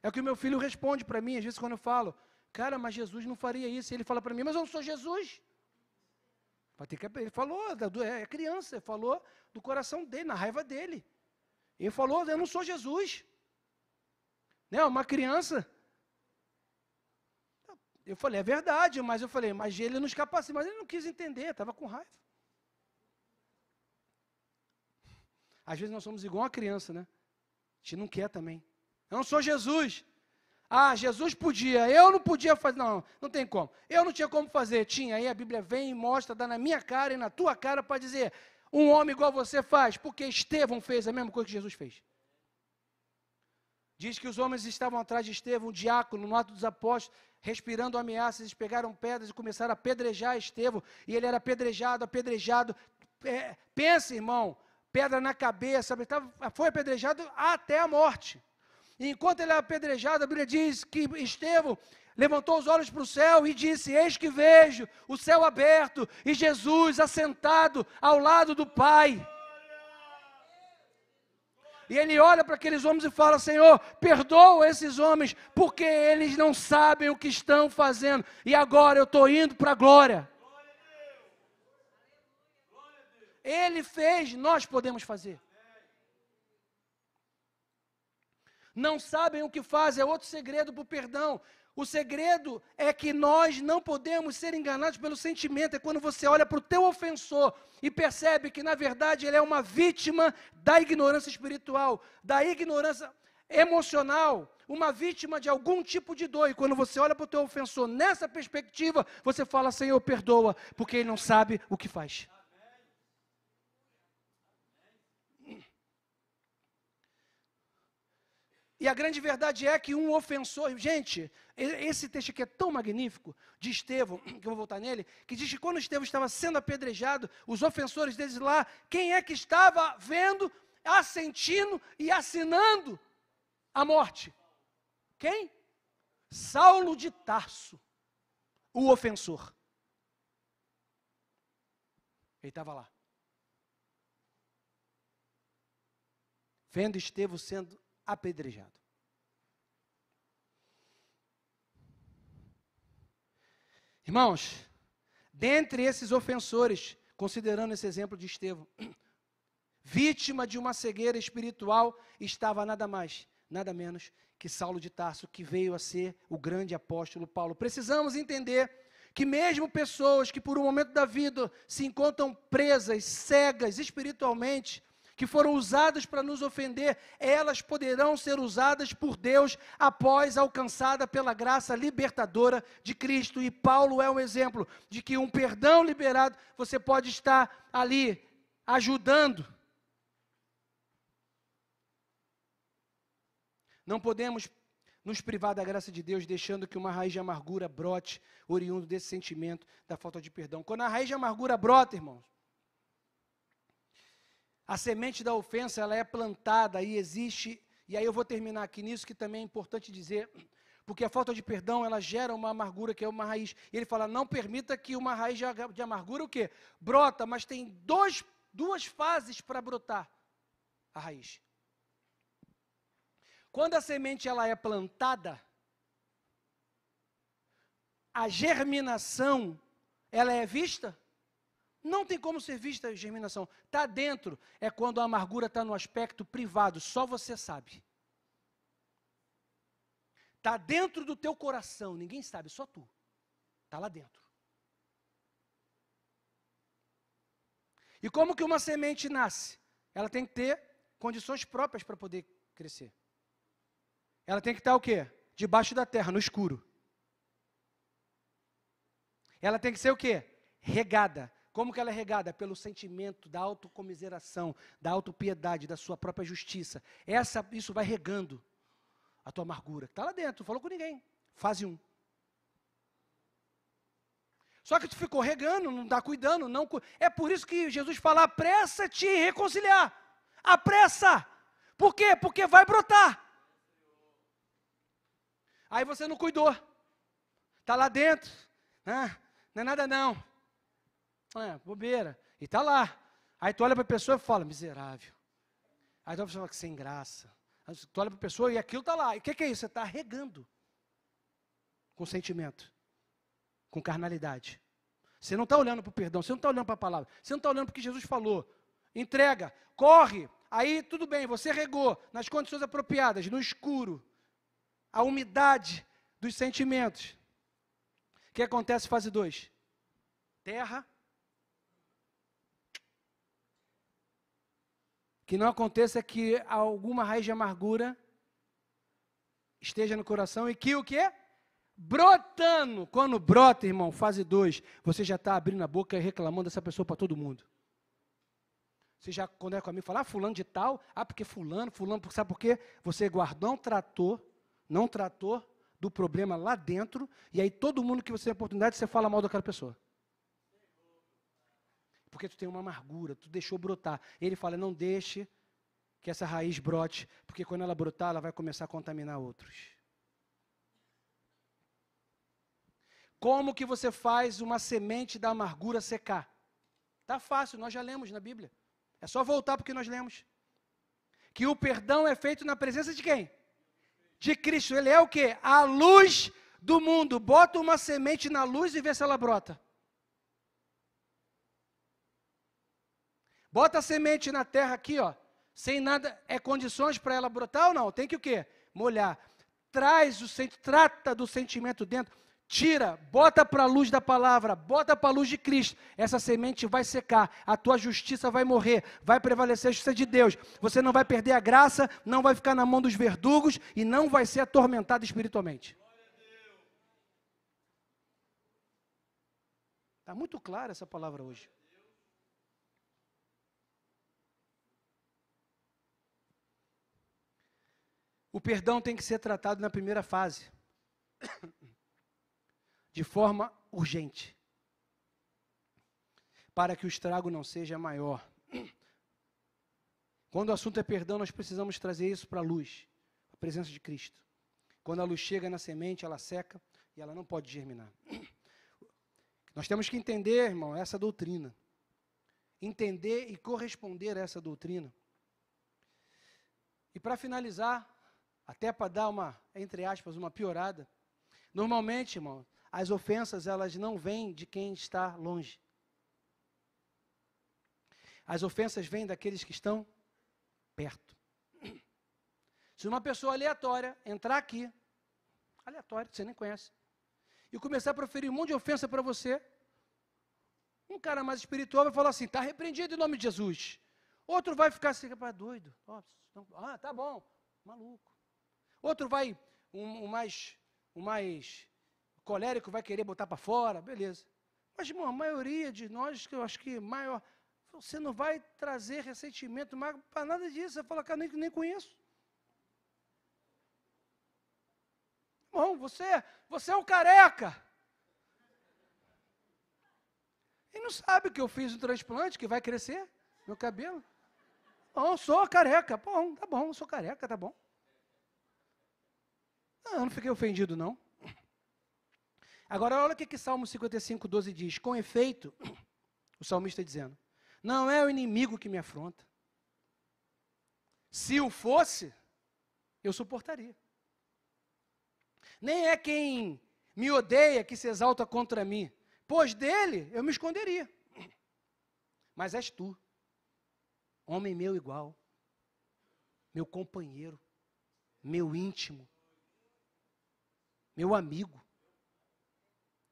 B: É o que o meu filho responde para mim, às vezes quando eu falo, cara, mas Jesus não faria isso. E ele fala para mim, mas eu não sou Jesus. Ele falou, é criança, ele falou do coração dele, na raiva dele. Ele falou, eu não sou Jesus. Né, uma criança. Eu falei, é verdade, mas eu falei, mas ele nos capacita, mas ele não quis entender, estava com raiva. Às vezes nós somos igual uma criança, né? A gente não quer também. Eu não sou Jesus. Jesus podia, eu não podia fazer. Não, não tem como. Eu não tinha como fazer. Tinha. Aí a Bíblia vem e mostra, dá na minha cara e na tua cara para dizer, um homem igual você faz, porque Estevão fez a mesma coisa que Jesus fez. Diz que os homens estavam atrás de Estevão, um diácono, no Ato dos Apóstolos, respirando ameaças, eles pegaram pedras e começaram a apedrejar Estevão, e ele era apedrejado. Pensa, irmão, pedra na cabeça, foi apedrejado até a morte. E enquanto ele era apedrejado, a Bíblia diz que Estevão levantou os olhos para o céu e disse, eis que vejo o céu aberto e Jesus assentado ao lado do Pai. E ele olha para aqueles homens e fala: Senhor, perdoa esses homens, porque eles não sabem o que estão fazendo. E agora eu estou indo para a glória. Ele fez, nós podemos fazer. Não sabem o que fazem, é outro segredo para o perdão. O segredo é que nós não podemos ser enganados pelo sentimento. É quando você olha para o teu ofensor e percebe que, na verdade, ele é uma vítima da ignorância espiritual, da ignorância emocional, uma vítima de algum tipo de dor. E quando você olha para o teu ofensor nessa perspectiva, você fala: Senhor, perdoa, porque ele não sabe o que faz. E a grande verdade é que um ofensor, gente, esse texto aqui é tão magnífico, de Estevão, que eu vou voltar nele, que diz que quando Estevão estava sendo apedrejado, os ofensores deles lá, quem é que estava vendo, assentindo e assinando a morte? Quem? Saulo de Tarso, o ofensor. Ele estava lá. Vendo Estevão sendo apedrejado. Irmãos, dentre esses ofensores, considerando esse exemplo de Estevão, vítima de uma cegueira espiritual, estava nada mais, nada menos que Saulo de Tarso, que veio a ser o grande apóstolo Paulo. Precisamos entender que mesmo pessoas que por um momento da vida se encontram presas, cegas espiritualmente, que foram usadas para nos ofender, elas poderão ser usadas por Deus após alcançada pela graça libertadora de Cristo. E Paulo é um exemplo de que um perdão liberado, você pode estar ali ajudando. Não podemos nos privar da graça de Deus, deixando que uma raiz de amargura brote, oriundo desse sentimento da falta de perdão. Quando a raiz de amargura brota, irmãos, a semente da ofensa, ela é plantada e existe, e aí eu vou terminar aqui nisso, que também é importante dizer, porque a falta de perdão, ela gera uma amargura, que é uma raiz. E ele fala: não permita que uma raiz de amargura, o quê? Brota, mas tem duas fases para brotar a raiz. Quando a semente ela é plantada, a germinação, ela é vista? Não tem como ser vista a germinação. Está dentro, é quando a amargura está no aspecto privado, só você sabe. Está dentro do teu coração, ninguém sabe, só tu. Está lá dentro. E como que uma semente nasce? Ela tem que ter condições próprias para poder crescer. Ela tem que estar o quê? Debaixo da terra, no escuro. Ela tem que ser o quê? Regada. Como que ela é regada? Pelo sentimento da autocomiseração, da autopiedade, da sua própria justiça. Isso vai regando a tua amargura. Está lá dentro, não falou com ninguém. Fase 1. Só que tu ficou regando, não está cuidando. É por isso que Jesus fala: apressa-te em reconciliar. Apressa. Por quê? Porque vai brotar. Aí você não cuidou. Está lá dentro. Não é nada não. Bobeira. E está lá. Aí tu olha para a pessoa e fala: miserável. Aí tu olha para a pessoa e fala: que sem graça. Aí tu olha para a pessoa e aquilo está lá. E o que é isso? Você está regando. Com sentimento. Com carnalidade. Você não está olhando para o perdão. Você não está olhando para a palavra. Você não está olhando para o que Jesus falou. Entrega. Corre. Aí tudo bem. Você regou nas condições apropriadas. No escuro. A umidade dos sentimentos. O que acontece fase 2? Terra. Que não aconteça que alguma raiz de amargura esteja no coração e que o quê? Brotando. Quando brota, irmão, fase 2, você já está abrindo a boca e reclamando dessa pessoa para todo mundo. Você já, quando é comigo, fala: fulano de tal, porque fulano, sabe por quê? Você não tratou do problema lá dentro, e aí todo mundo que você tem oportunidade, você fala mal daquela pessoa. Porque tu tem uma amargura, tu deixou brotar. Ele fala: não deixe que essa raiz brote, porque quando ela brotar, ela vai começar a contaminar outros. Como que você faz uma semente da amargura secar? Está fácil, nós já lemos na Bíblia. É só voltar porque nós lemos. que o perdão é feito na presença de quem? De Cristo. Ele é o quê? A luz do mundo. Bota uma semente na luz e vê se ela brota. Bota a semente na terra aqui, ó, sem nada, condições para ela brotar ou não? Tem que o quê? Molhar. Trata do sentimento dentro, tira, bota para a luz da palavra, bota para a luz de Cristo. Essa semente vai secar, a tua justiça vai morrer, vai prevalecer a justiça de Deus. Você não vai perder a graça, não vai ficar na mão dos verdugos e não vai ser atormentado espiritualmente. Está muito clara essa palavra hoje. O perdão tem que ser tratado na primeira fase, de forma urgente, para que o estrago não seja maior. Quando o assunto é perdão, nós precisamos trazer isso para a luz, a presença de Cristo. Quando a luz chega na semente, ela seca e ela não pode germinar. Nós temos que entender, irmão, essa doutrina. Entender e corresponder a essa doutrina. E para finalizar, até para dar uma, entre aspas, uma piorada, normalmente, irmão, as ofensas, elas não vêm de quem está longe. As ofensas vêm daqueles que estão perto. Se uma pessoa aleatória entrar aqui, aleatória, você nem conhece, e começar a proferir um monte de ofensa para você, um cara mais espiritual vai falar assim, está repreendido em nome de Jesus. Outro vai ficar assim, rapaz, doido. Tá bom, maluco. Outro vai, um mais colérico vai querer botar para fora, beleza. Mas, irmão, a maioria de nós, que eu acho que maior, você não vai trazer ressentimento para nada disso. Você fala, cara, nem conheço. Irmão, você é um careca. E não sabe que eu fiz um transplante que vai crescer meu cabelo? Não, sou careca. Bom, tá bom, sou careca, tá bom. Eu não fiquei ofendido, não. Agora, olha o que Salmo 55, 12 diz. Com efeito, o salmista está dizendo, não é o inimigo que me afronta. Se o fosse, eu suportaria. Nem é quem me odeia que se exalta contra mim, pois dele eu me esconderia. Mas és tu, homem meu igual, meu companheiro, meu íntimo, meu amigo.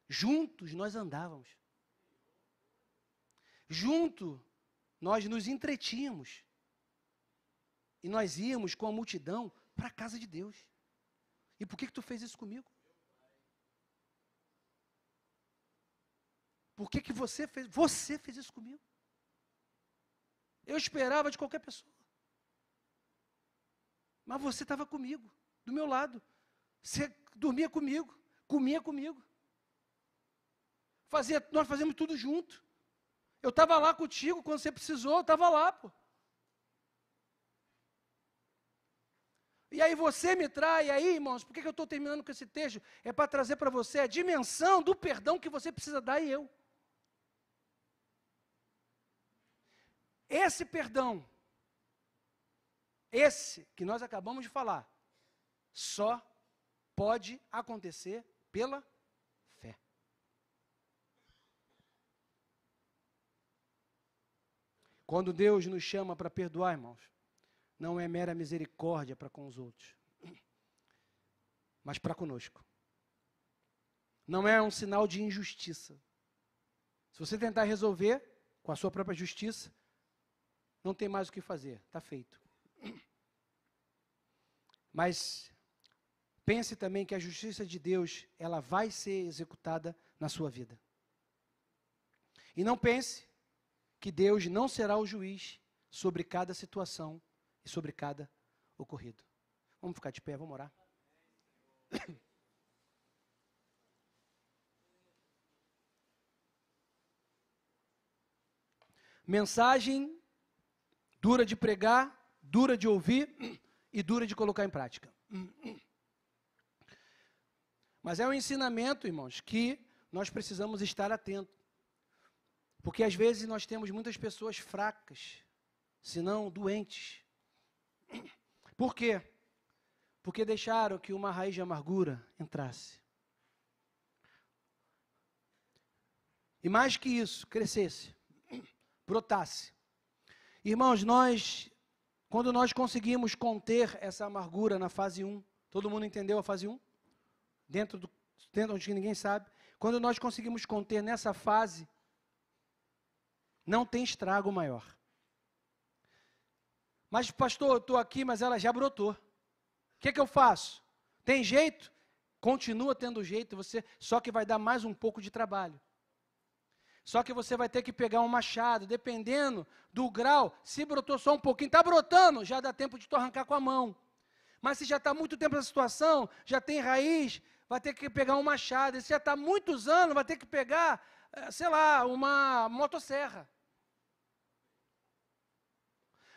B: Juntos nós andávamos. Junto nós nos entretínhamos. E nós íamos com a multidão para a casa de Deus. E por que tu fez isso comigo? Por que você fez isso comigo? Eu esperava de qualquer pessoa. Mas você estava comigo, do meu lado. Você dormia comigo, comia comigo. Nós fazíamos tudo junto. Eu estava lá contigo quando você precisou, eu estava lá, pô. E aí você me trai, aí, irmãos, por que eu estou terminando com esse texto? É para trazer para você a dimensão do perdão que você precisa dar e eu. Esse perdão, esse que nós acabamos de falar, só pode acontecer pela fé. Quando Deus nos chama para perdoar, irmãos, não é mera misericórdia para com os outros, mas para conosco. Não é um sinal de injustiça. Se você tentar resolver com a sua própria justiça, não tem mais o que fazer, está feito. Mas pense também que a justiça de Deus, ela vai ser executada na sua vida. E não pense que Deus não será o juiz sobre cada situação e sobre cada ocorrido. Vamos ficar de pé, vamos orar. Mensagem dura de pregar, dura de ouvir e dura de colocar em prática. Mas é um ensinamento, irmãos, que nós precisamos estar atentos. Porque às vezes nós temos muitas pessoas fracas, se não doentes. Por quê? Porque deixaram que uma raiz de amargura entrasse. E mais que isso, crescesse, brotasse. Irmãos, quando nós conseguimos conter essa amargura na fase 1, todo mundo entendeu a fase 1? Dentro onde ninguém sabe. Quando nós conseguimos conter nessa fase, não tem estrago maior. Mas, pastor, eu estou aqui, mas ela já brotou. O que eu faço? Tem jeito? Continua tendo jeito, só que vai dar mais um pouco de trabalho. Só que você vai ter que pegar um machado, dependendo do grau. Se brotou só um pouquinho, está brotando, já dá tempo de tu arrancar com a mão. Mas se já está muito tempo nessa situação, já tem raiz, vai ter que pegar um machado. E se já está muitos anos, vai ter que pegar, sei lá, uma motosserra.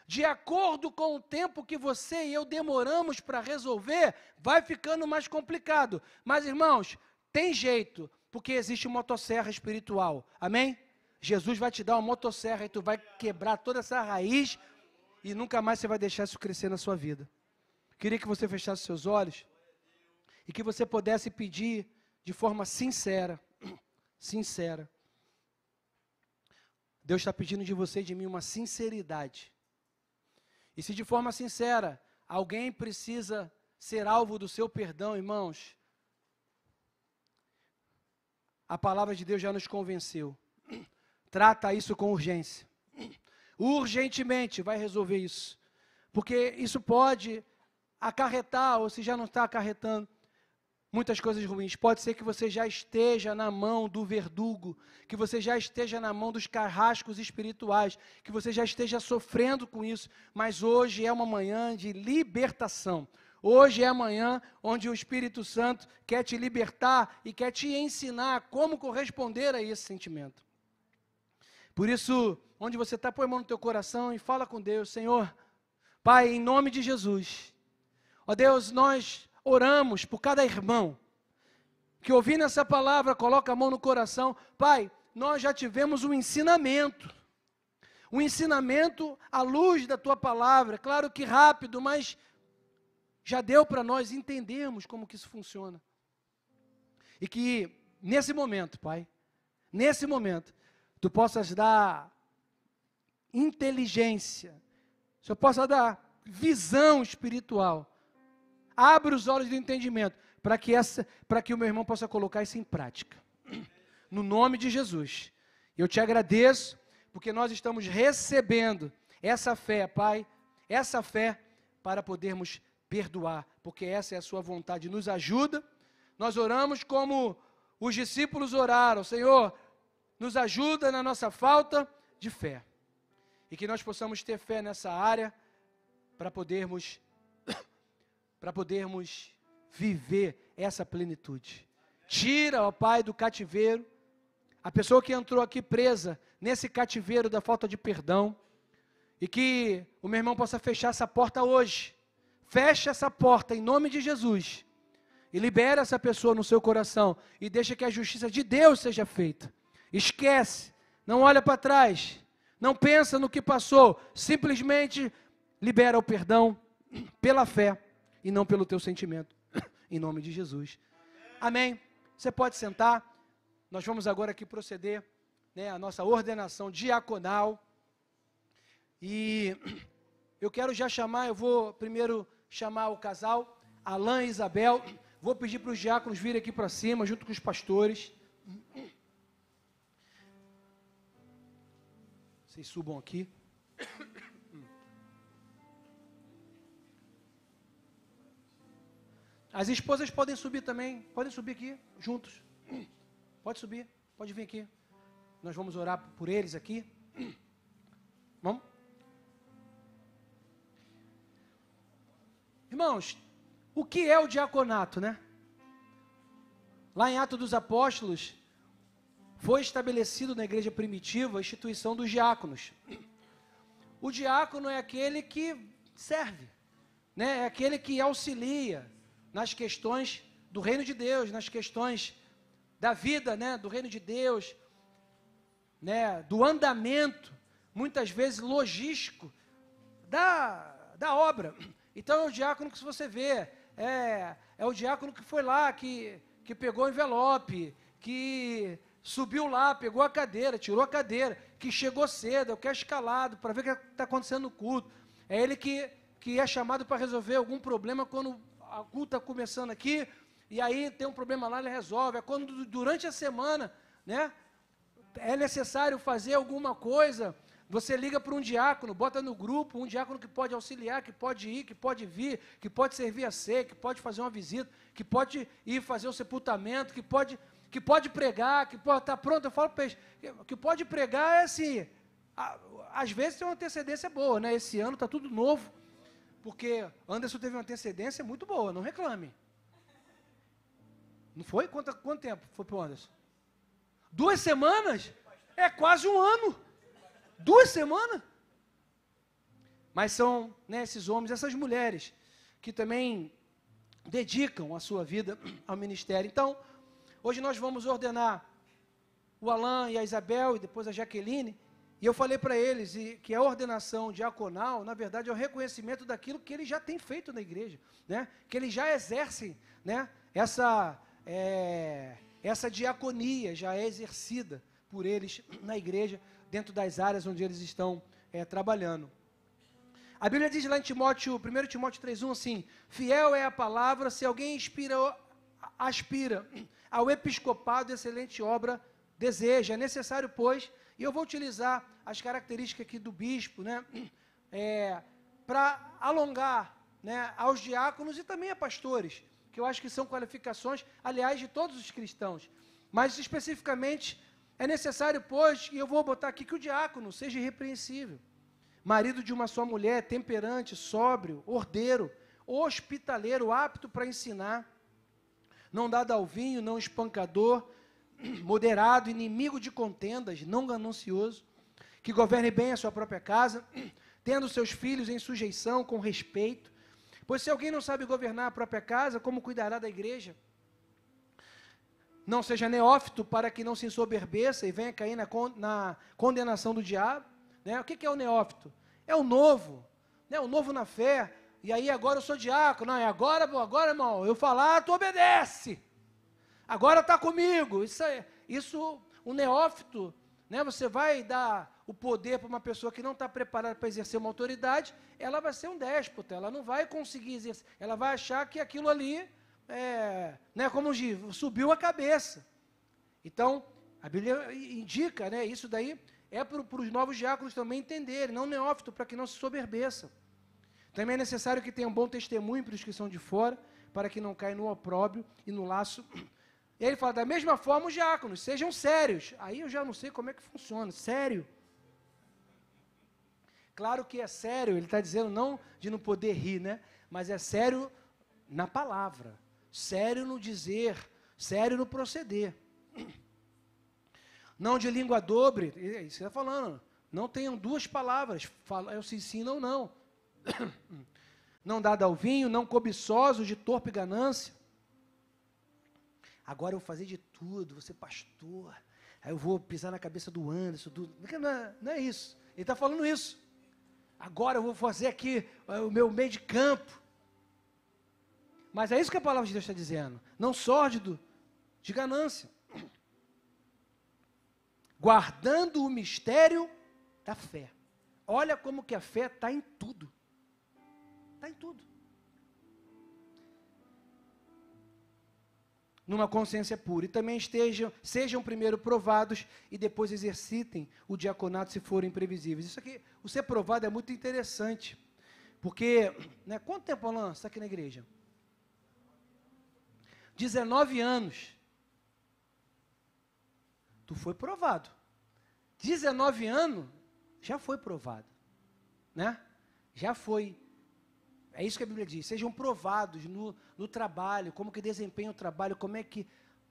B: De acordo com o tempo que você e eu demoramos para resolver, vai ficando mais complicado. Mas, irmãos, tem jeito. Porque existe motosserra espiritual, amém? Jesus vai te dar uma motosserra e tu vai quebrar toda essa raiz e nunca mais você vai deixar isso crescer na sua vida. Queria que você fechasse seus olhos e que você pudesse pedir de forma sincera, Deus está pedindo de você e de mim uma sinceridade. E se de forma sincera alguém precisa ser alvo do seu perdão, irmãos, a palavra de Deus já nos convenceu. Trata isso com urgência. Urgentemente vai resolver isso. Porque isso pode acarretar, ou se já não está acarretando, muitas coisas ruins. Pode ser que você já esteja na mão do verdugo, que você já esteja na mão dos carrascos espirituais, que você já esteja sofrendo com isso. Mas hoje é uma manhã de libertação. Hoje é a manhã onde o Espírito Santo quer te libertar e quer te ensinar como corresponder a esse sentimento. Por isso, onde você está, põe a mão no teu coração e fala com Deus. Senhor, Pai, em nome de Jesus, ó Deus, nós oramos por cada irmão que ouvindo essa palavra, coloca a mão no coração. Pai, nós já tivemos um ensinamento à luz da Tua palavra, claro que rápido, mas já deu para nós entendermos como que isso funciona. E que nesse momento, Pai, Tu possas dar inteligência, o Senhor possa dar visão espiritual. Abre os olhos do entendimento, para que o meu irmão possa colocar isso em prática. No nome de Jesus. Eu te agradeço, porque nós estamos recebendo essa fé, Pai, essa fé para podermos perdoar, porque essa é a sua vontade. Nos ajuda. Nós oramos como os discípulos oraram. Senhor, nos ajuda na nossa falta de fé. E que nós possamos ter fé nessa área para podermos viver essa plenitude. Tira, ó Pai, do cativeiro a pessoa que entrou aqui presa nesse cativeiro da falta de perdão, e que o meu irmão possa fechar essa porta hoje. Fecha essa porta em nome de Jesus e libera essa pessoa no seu coração e deixa que a justiça de Deus seja feita. Esquece, não olha para trás, não pensa no que passou, simplesmente libera o perdão pela fé e não pelo teu sentimento, em nome de Jesus. Amém. Você pode sentar. Nós vamos agora aqui proceder, a nossa ordenação diaconal. E eu quero já eu vou primeiro chamar o casal, Alain e Isabel. Vou pedir para os diáconos virem aqui para cima, junto com os pastores. Vocês subam aqui. As esposas podem subir também, podem subir aqui, juntos. Pode subir, pode vir aqui. Nós vamos orar por eles aqui. Vamos? Irmãos, o que é o diaconato, né? Lá em Atos dos Apóstolos, foi estabelecido na igreja primitiva a instituição dos diáconos. O diácono é aquele que serve, é aquele que auxilia nas questões do reino de Deus, nas questões da vida, do reino de Deus, do andamento, muitas vezes logístico, da obra. Então é o diácono que, se você vê, é o diácono que foi lá, que pegou o envelope, que subiu lá, pegou a cadeira, tirou a cadeira, que chegou cedo, é o que é escalado, para ver o que está acontecendo no culto. É ele que é chamado para resolver algum problema quando o culto está começando aqui, e aí tem um problema lá, ele resolve. É quando durante a semana, né, é necessário fazer alguma coisa, você liga para um diácono, bota no grupo, um diácono que pode auxiliar, que pode ir, que pode vir, que pode servir a ceia, que pode fazer uma visita, que pode ir fazer o sepultamento, que pode pregar, que pode estar pronto. Eu falo para eles, que pode pregar é assim, às vezes tem uma antecedência boa, né? Esse ano está tudo novo, porque Anderson teve uma antecedência muito boa, não reclame. Não foi? Quanto tempo foi para o Anderson? 2 semanas? É quase um ano. 2 semanas? Mas são, né, esses homens, essas mulheres, que também dedicam a sua vida ao ministério. Então, hoje nós vamos ordenar o Alain e a Isabel, e depois a Jaqueline, e eu falei para eles que a ordenação diaconal, na verdade, é o reconhecimento daquilo que eles já têm feito na igreja, né? Que eles já exercem, né, essa diaconia já é exercida por eles na igreja, dentro das áreas onde eles estão trabalhando. A Bíblia diz lá em 1 Timóteo 3,1 assim, fiel é a palavra, se alguém aspira ao episcopado, excelente obra deseja. É necessário, pois, e eu vou utilizar as características aqui do bispo, né, para alongar, né, aos diáconos e também a pastores, que eu acho que são qualificações, aliás, de todos os cristãos. Mas, especificamente, é necessário, pois, e eu vou botar aqui, que o diácono seja irrepreensível, marido de uma só mulher, temperante, sóbrio, ordeiro, hospitaleiro, apto para ensinar, não dado ao vinho, não espancador, moderado, inimigo de contendas, não ganancioso, que governe bem a sua própria casa, tendo seus filhos em sujeição, com respeito. Pois se alguém não sabe governar a própria casa, como cuidará da igreja? Não seja neófito, para que não se ensoberbeça e venha cair na condenação do diabo. Né? O que é o neófito? É o novo, né? O novo na fé. E aí agora eu sou diácono, não, agora, irmão, eu falar, tu obedece. Agora está comigo. Isso, o neófito, né? Você vai dar o poder para uma pessoa que não está preparada para exercer uma autoridade, ela vai ser um déspota, ela não vai conseguir exercer, ela vai achar que aquilo ali né, como diz, subiu a cabeça. Então, a Bíblia indica, né, isso daí é para os novos diáconos também entenderem, não neófito, para que não se soberbeça. Também é necessário que tenham um bom testemunho para os que são de fora, para que não caia no opróbrio e no laço. E aí ele fala, da mesma forma os diáconos, sejam sérios. Aí eu já não sei como é que funciona, sério. Claro que é sério, ele está dizendo não de não poder rir, né? Mas é sério na palavra, sério no dizer, sério no proceder. Não de língua dobre, isso que está falando, não tenham 2 palavras, é o sim ou não. Não dado ao vinho, não cobiçosos de torpe ganância. Agora eu vou fazer de tudo, vou ser pastor, aí eu vou pisar na cabeça do Anderson, não é isso, ele está falando isso. Agora eu vou fazer aqui o meu meio de campo. Mas é isso que a palavra de Deus está dizendo. Não sórdido de ganância. Guardando o mistério da fé. Olha como que a fé está em tudo. Está em tudo. Numa consciência pura. E também sejam primeiro provados e depois exercitem o diaconato se forem previsíveis. Isso aqui, o ser provado é muito interessante. Porque, né, quanto tempo, Alain, você está aqui na igreja? 19 anos. Tu foi provado. 19 anos, já foi provado. Né? Já foi. É isso que a Bíblia diz. Sejam provados no trabalho, como que desempenham o trabalho, como é que...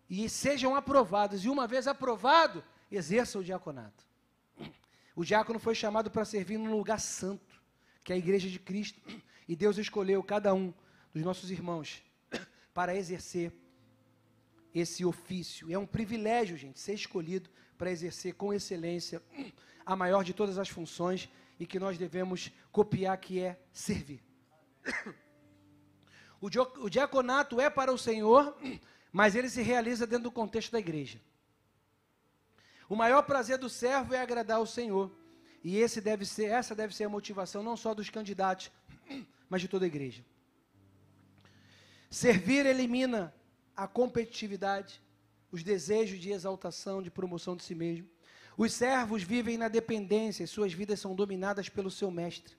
B: E sejam aprovados. E uma vez aprovado, exerçam o diaconato. O diácono foi chamado para servir num lugar santo, que é a igreja de Cristo. E Deus escolheu cada um dos nossos irmãos para exercer esse ofício. É um privilégio, gente, ser escolhido para exercer com excelência a maior de todas as funções e que nós devemos copiar, que é servir. O diaconato é para o Senhor, mas ele se realiza dentro do contexto da igreja. O maior prazer do servo é agradar ao Senhor. E essa deve ser a motivação não só dos candidatos, mas de toda a igreja. Servir elimina a competitividade, os desejos de exaltação, de promoção de si mesmo. Os servos vivem na dependência e suas vidas são dominadas pelo seu mestre.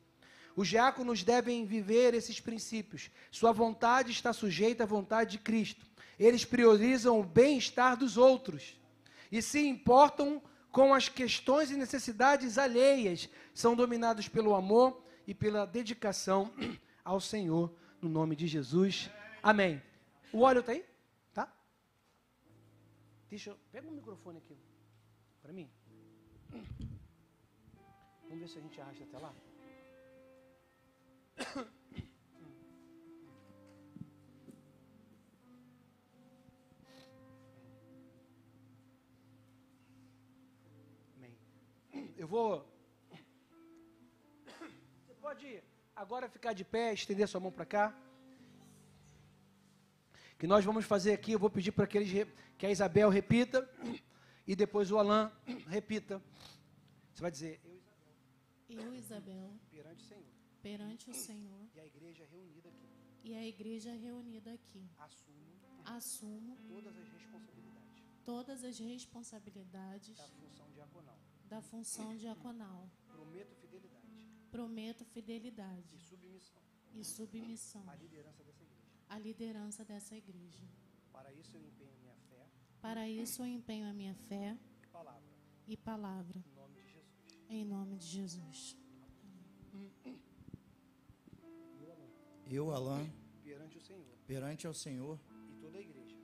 B: Os diáconos devem viver esses princípios. Sua vontade está sujeita à vontade de Cristo. Eles priorizam o bem-estar dos outros e se importam com as questões e necessidades alheias. São dominados pelo amor e pela dedicação ao Senhor, no nome de Jesus. Amém. O óleo está aí? Tá? Pega um microfone aqui para mim. Vamos ver se a gente arrasta até lá. Amém. Eu vou... Você pode agora ficar de pé, estender sua mão para cá. Que nós vamos fazer aqui, eu vou pedir para que a Isabel repita e depois o Alan repita. Você vai dizer,
C: eu, Isabel,
B: perante o Senhor.
C: Perante o Senhor.
B: E a igreja reunida aqui.
C: E a igreja reunida aqui. Assumo
B: todas as responsabilidades da função diaconal.
C: Prometo fidelidade.
B: E submissão.
C: À liderança dessa igreja.
B: Para isso eu empenho a minha fé.
C: Para isso eu empenho a minha fé. E palavra. Em nome de Jesus.
D: Eu, Alan,
B: perante o Senhor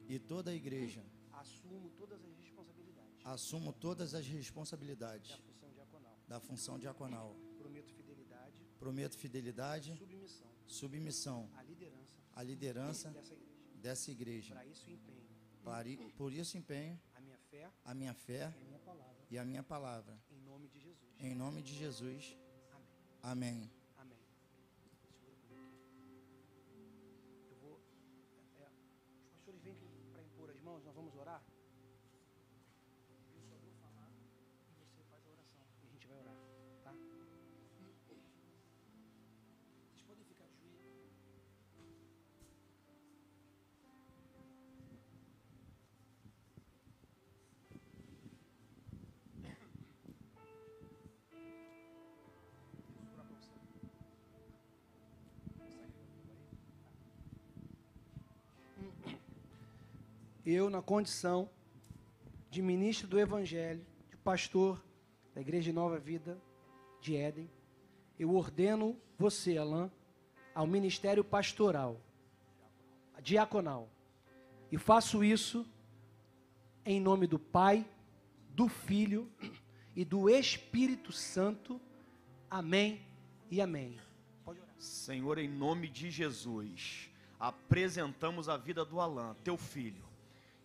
D: e toda a igreja,
B: assumo todas as responsabilidades
D: da função diaconal.
B: Prometo fidelidade,
D: Submissão à liderança dessa igreja. Por isso empenho a minha fé e a minha palavra. Em nome de Jesus. Amém.
B: Os pastores vêm aqui para impor as mãos, nós vamos orar. Eu só vou falar e você faz a oração. E a gente vai orar, tá? Vocês podem ficar de joelho. Eu, na condição de ministro do Evangelho, de pastor da Igreja de Nova Vida de Éden, eu ordeno você, Alan, ao ministério pastoral, diaconal, e faço isso em nome do Pai, do Filho e do Espírito Santo. Amém e amém. Pode orar.
E: Senhor, em nome de Jesus, apresentamos a vida do Alan, teu filho,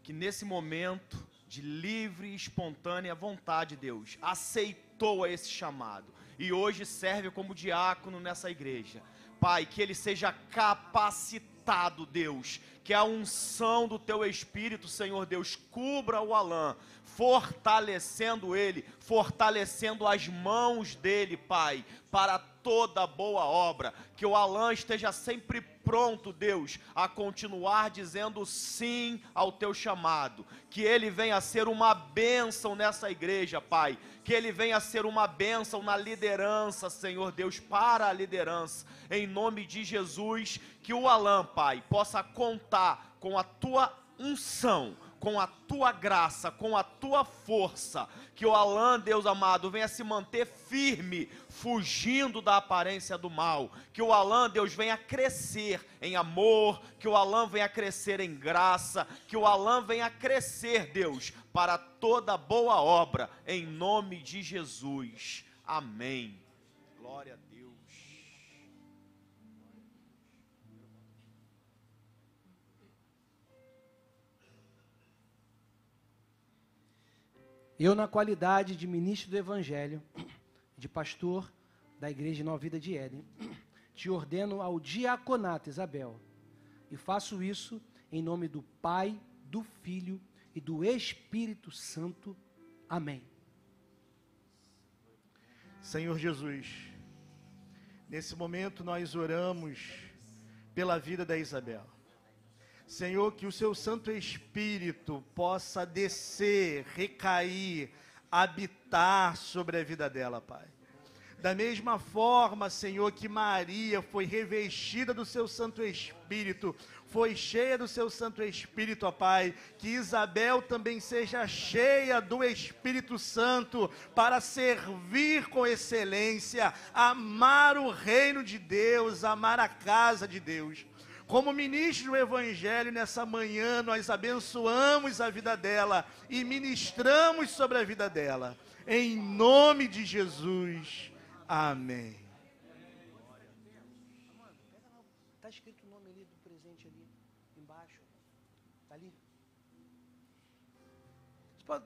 E: que nesse momento de livre e espontânea vontade, Deus, aceitou esse chamado e hoje serve como diácono nessa igreja. Pai, que ele seja capacitado, Deus, que a unção do teu Espírito, Senhor Deus, cubra o Alan, fortalecendo ele, fortalecendo as mãos dele, Pai, para toda boa obra, que o Alan esteja sempre pronto, Deus, a continuar dizendo sim ao teu chamado, que ele venha a ser uma bênção nessa igreja, Pai, que ele venha a ser uma bênção na liderança, Senhor Deus, para a liderança, em nome de Jesus, que o Alan, Pai, possa contar com a tua unção, com a tua graça, com a tua força, que o Alan, Deus amado, venha se manter firme, fugindo da aparência do mal, que o Alan, Deus, venha crescer em amor, que o Alan venha crescer em graça, que o Alan venha crescer, Deus, para toda boa obra, em nome de Jesus, amém. Glória a Deus.
B: Eu, na qualidade de ministro do Evangelho, de pastor da Igreja Nova Vida de Éden, te ordeno ao diaconato, Isabel, e faço isso em nome do Pai, do Filho e do Espírito Santo. Amém.
F: Senhor Jesus, nesse momento nós oramos pela vida da Isabel. Senhor, que o seu Santo Espírito possa descer, recair, habitar sobre a vida dela, Pai. Da mesma forma, Senhor, que Maria foi revestida do seu Santo Espírito, foi cheia do seu Santo Espírito, ó Pai, que Isabel também seja cheia do Espírito Santo para servir com excelência, amar o reino de Deus, amar a casa de Deus. Como ministro do Evangelho, nessa manhã, nós abençoamos a vida dela e ministramos sobre a vida dela. Em nome de Jesus. Amém.
B: Está escrito o nome ali do presente ali embaixo. Está ali.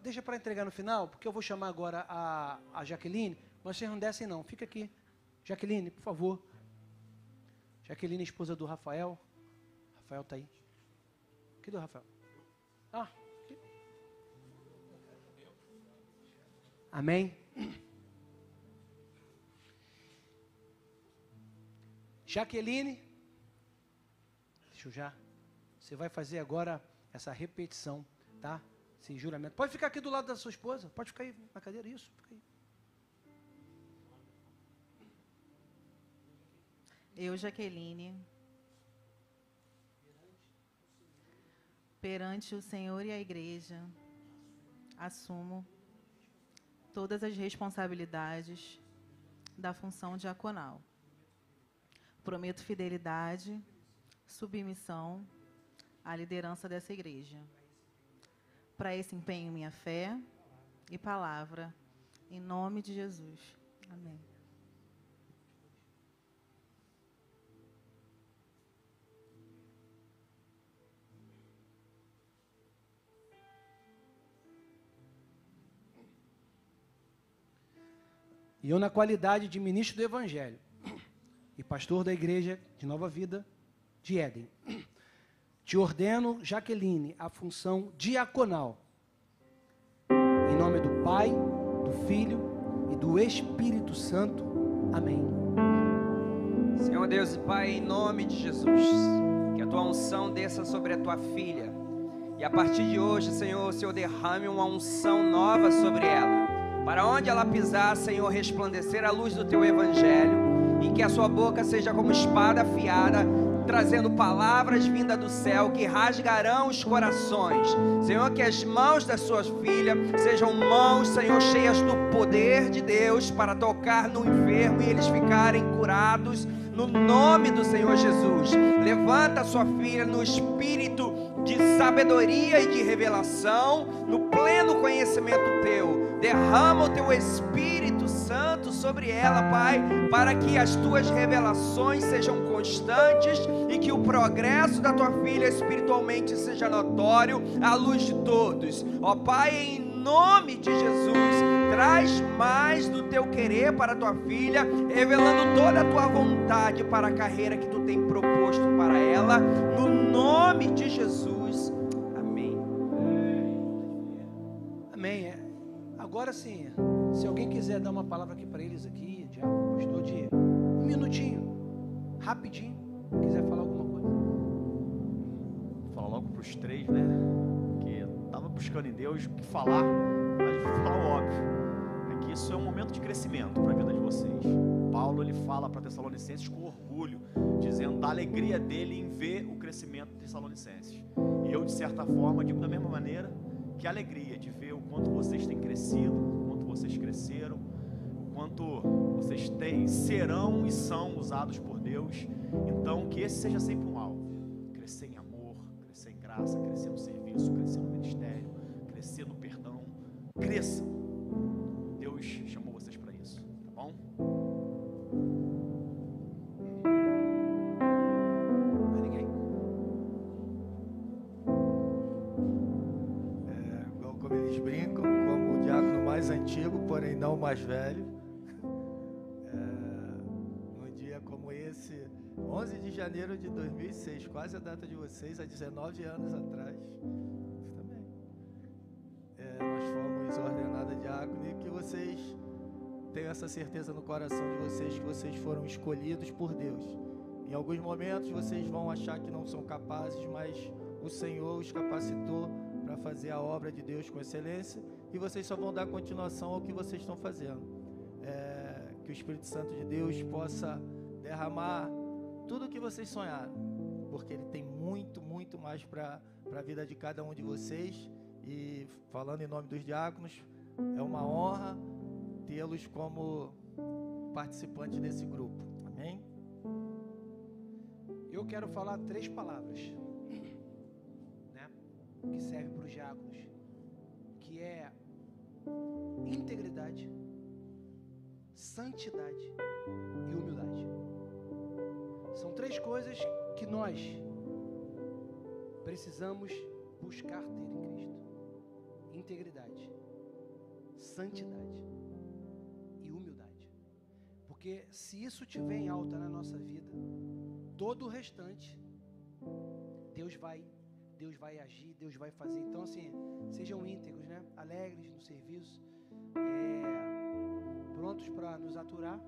B: Deixa para entregar no final, porque eu vou chamar agora a Jaqueline, mas vocês não descem não, fica aqui. Jaqueline, por favor. Jaqueline, esposa do Rafael. Rafael está aí. Cadê o Rafael? Ah, aqui. Amém. Jaqueline, deixa eu já. Você vai fazer agora essa repetição, tá? Esse juramento. Pode ficar aqui do lado da sua esposa. Pode ficar aí na cadeira, isso. Fica aí.
G: Eu, Jaqueline, perante o Senhor e a Igreja, assumo todas as responsabilidades da função diaconal. Prometo fidelidade, submissão à liderança dessa igreja. Para esse empenho, minha fé e palavra, em nome de Jesus. Amém.
B: E eu, na qualidade de ministro do Evangelho e pastor da Igreja de Nova Vida de Éden, te ordeno, Jaqueline, a função diaconal, em nome do Pai, do Filho e do Espírito Santo. Amém.
H: Senhor Deus e Pai, em nome de Jesus, que a tua unção desça sobre a tua filha, e a partir de hoje, Senhor, o Senhor derrame uma unção nova sobre ela, para onde ela pisar, Senhor, resplandecer a luz do teu Evangelho, e que a sua boca seja como espada afiada, trazendo palavras vindas do céu, que rasgarão os corações. Senhor, que as mãos da sua filha sejam mãos, Senhor, cheias do poder de Deus, para tocar no enfermo e eles ficarem curados, no nome do Senhor Jesus. Levanta a sua filha no espírito de sabedoria e de revelação, no pleno conhecimento teu. Derrama o teu Espírito Santo sobre ela, Pai, para que as tuas revelações sejam constantes e que o progresso da tua filha espiritualmente seja notório à luz de todos. Ó Pai, em nome de Jesus, traz mais do teu querer para a tua filha, revelando toda a tua vontade para a carreira que tu tem proposto para ela, no nome de Jesus. Amém.
B: Amém. Agora sim, se alguém quiser dar uma palavra aqui para eles aqui, diácono, pastor, de um minutinho, rapidinho, quiser falar alguma coisa.
E: Vou falar logo para os três, né? Que estava buscando em Deus o que falar, mas vou falar o óbvio. É que isso é um momento de crescimento para a vida de vocês. Paulo, ele fala para Tessalonicenses com orgulho, dizendo da alegria dele em ver o crescimento de Tessalonicenses. E eu, de certa forma, digo da mesma maneira, que alegria de ver o quanto vocês têm crescido, o quanto vocês cresceram, o quanto vocês serão e são usados por Deus. Então, que esse seja sempre um alvo. Crescer em amor, crescer em graça, crescer no serviço, crescer no ministério, crescer no perdão. Cresçam. Deus chamou vocês para isso, tá bom?
B: Mais ninguém?
I: Como eles brincam, como o diácono mais antigo, porém não o mais velho.
F: 11 de janeiro de 2006, quase a data de vocês, há 19 anos atrás. Isso também. Nós fomos ordenados diácono e que vocês tenham essa certeza no coração de vocês que vocês foram escolhidos por Deus. Em alguns momentos vocês vão achar que não são capazes, mas o Senhor os capacitou para fazer a obra de Deus com excelência e vocês só vão dar continuação ao que vocês estão fazendo. Que o Espírito Santo de Deus possa derramar tudo o que vocês sonharam, porque Ele tem muito, muito mais para a vida de cada um de vocês. E falando em nome dos diáconos, é uma honra tê-los como participantes desse grupo. Amém?
B: Eu quero falar 3 palavras, né, que servem para os diáconos, que é integridade, santidade e humildade. São 3 coisas que nós precisamos buscar ter em Cristo: integridade, santidade e humildade. Porque se isso estiver em alta na nossa vida, todo o restante Deus vai agir, Deus vai fazer. Então, assim, sejam íntegros, né? Alegres no serviço, prontos para nos aturar.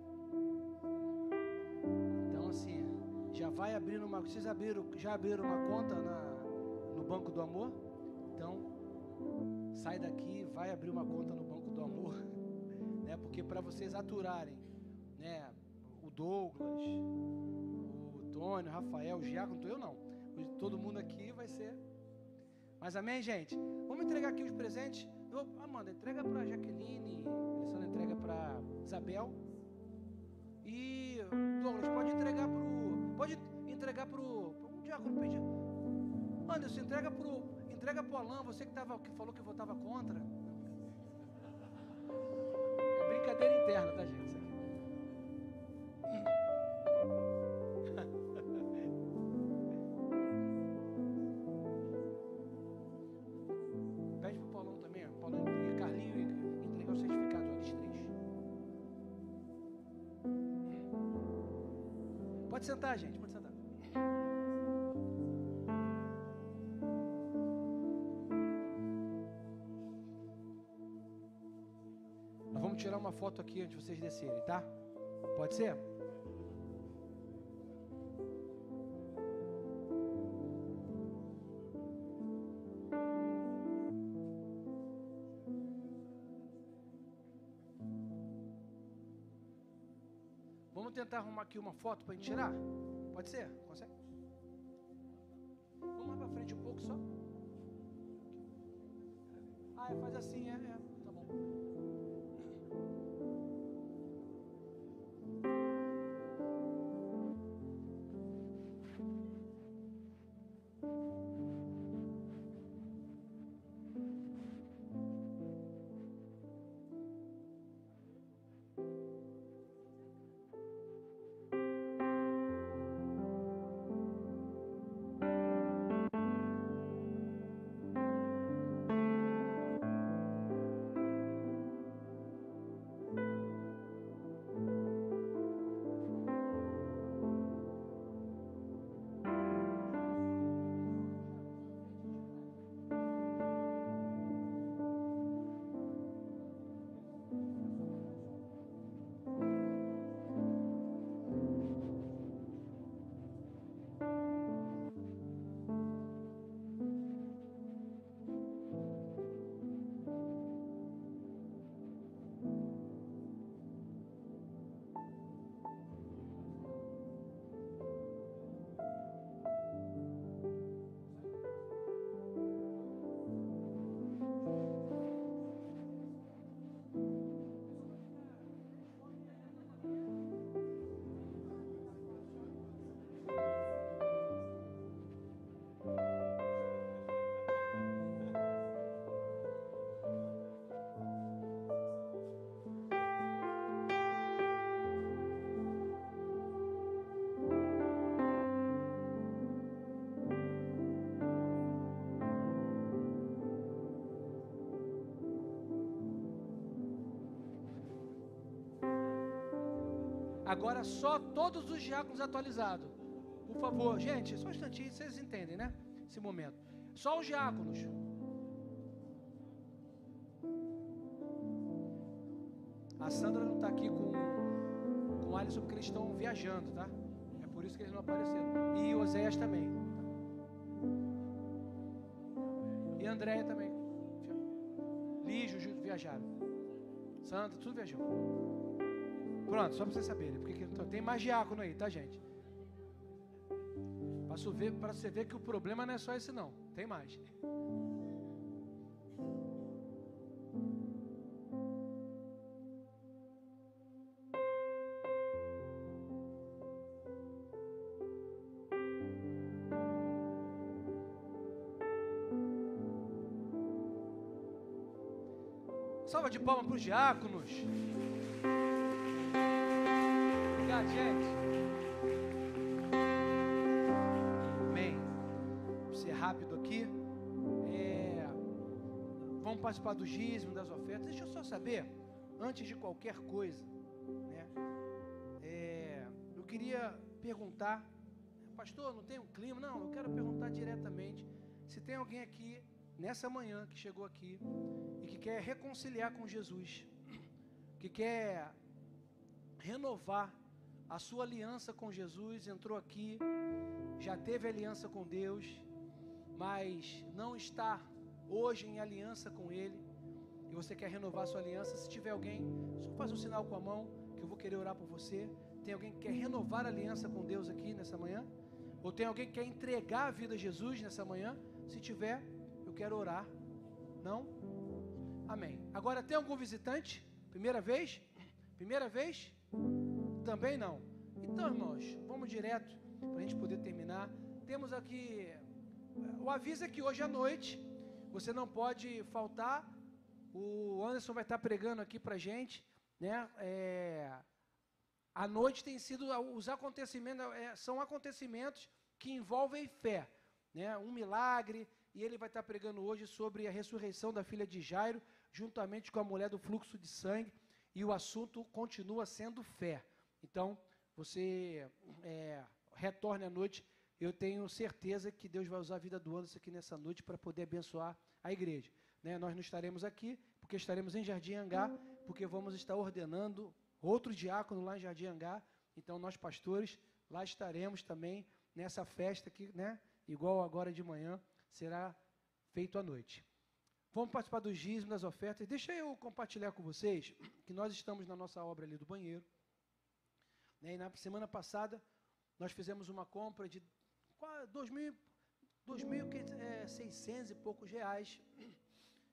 B: Então, assim, já vai abrindo uma... Vocês já abriram uma conta no Banco do Amor? Então, sai daqui, vai abrir uma conta no Banco do Amor, né? Porque para vocês aturarem, né, o Douglas, o Tônio, o Rafael, o Giacomo, eu não. Todo mundo aqui vai ser. Mas amém, gente? Vamos entregar aqui os presentes. Amanda, entrega para Jaqueline, Alessandra entrega para Isabel. E Douglas, pode entregar para o diácono pedir. Anderson, entrega para o Alain, você que falou que votava contra. É brincadeira interna, tá, gente? Pede para o Paulão também, Paulão e Carlinho, entregar o certificado, eles 3. Pode sentar, gente, pode sentar. Nós vamos tirar uma foto aqui antes de vocês descerem, tá? Pode ser? Vamos tentar arrumar aqui uma foto para a gente tirar? Pode ser? Consegue? Vamos lá para frente um pouco só. Faz assim, tá bom. Agora só todos os diáconos atualizados. Por favor, gente, só um instantinho, vocês entendem, né? Esse momento. Só os diáconos. A Sandra não está aqui com o Alisson porque eles estão viajando, tá? É por isso que eles não apareceram. E o Oséias também. E a Andréia também. Lígio viajaram. Sandra, tudo viajou. Pronto, só para vocês saberem. Porque tem mais diácono aí, tá, gente? Para você ver que o problema não é só esse não. Tem mais. Salva de palmas para os diáconos. Obrigado, gente. Amém. Vou ser rápido aqui. Vamos participar do dízimo, das ofertas. Deixa eu só saber, antes de qualquer coisa, né? Eu queria perguntar, pastor, não tem um clima? Não, eu quero perguntar diretamente se tem alguém aqui nessa manhã que chegou aqui e que quer reconciliar com Jesus, que quer renovar a sua aliança com Jesus, entrou aqui, já teve aliança com Deus, mas não está hoje em aliança com Ele, e você quer renovar a sua aliança. Se tiver alguém, só faz um sinal com a mão, que eu vou querer orar por você. Tem alguém que quer renovar a aliança com Deus aqui nessa manhã? Ou tem alguém que quer entregar a vida a Jesus nessa manhã? Se tiver, eu quero orar. Não? Amém. Agora, tem algum visitante? Primeira vez? Primeira vez? Também não. Então, irmãos, vamos direto para a gente poder terminar. Temos aqui, o aviso é que hoje à noite você não pode faltar. O Anderson vai estar pregando aqui para a gente, né? A noite tem sido, os acontecimentos, são acontecimentos que envolvem fé, né? Um milagre. E ele vai estar pregando hoje sobre a ressurreição da filha de Jairo, juntamente com a mulher do fluxo de sangue, e o assunto continua sendo fé. Então, você retorne à noite. Eu tenho certeza que Deus vai usar a vida do Anderson aqui nessa noite para poder abençoar a igreja, né? Nós não estaremos aqui, porque estaremos em Jardim Angá, porque vamos estar ordenando outro diácono lá em Jardim Angá. Então, nós pastores, lá estaremos também nessa festa aqui, né? Igual agora de manhã, será feito à noite. Vamos participar dos dízimos, das ofertas. Deixa eu compartilhar com vocês que nós estamos na nossa obra ali do banheiro, né? E na semana passada, nós fizemos uma compra de 2.600 e poucos reais,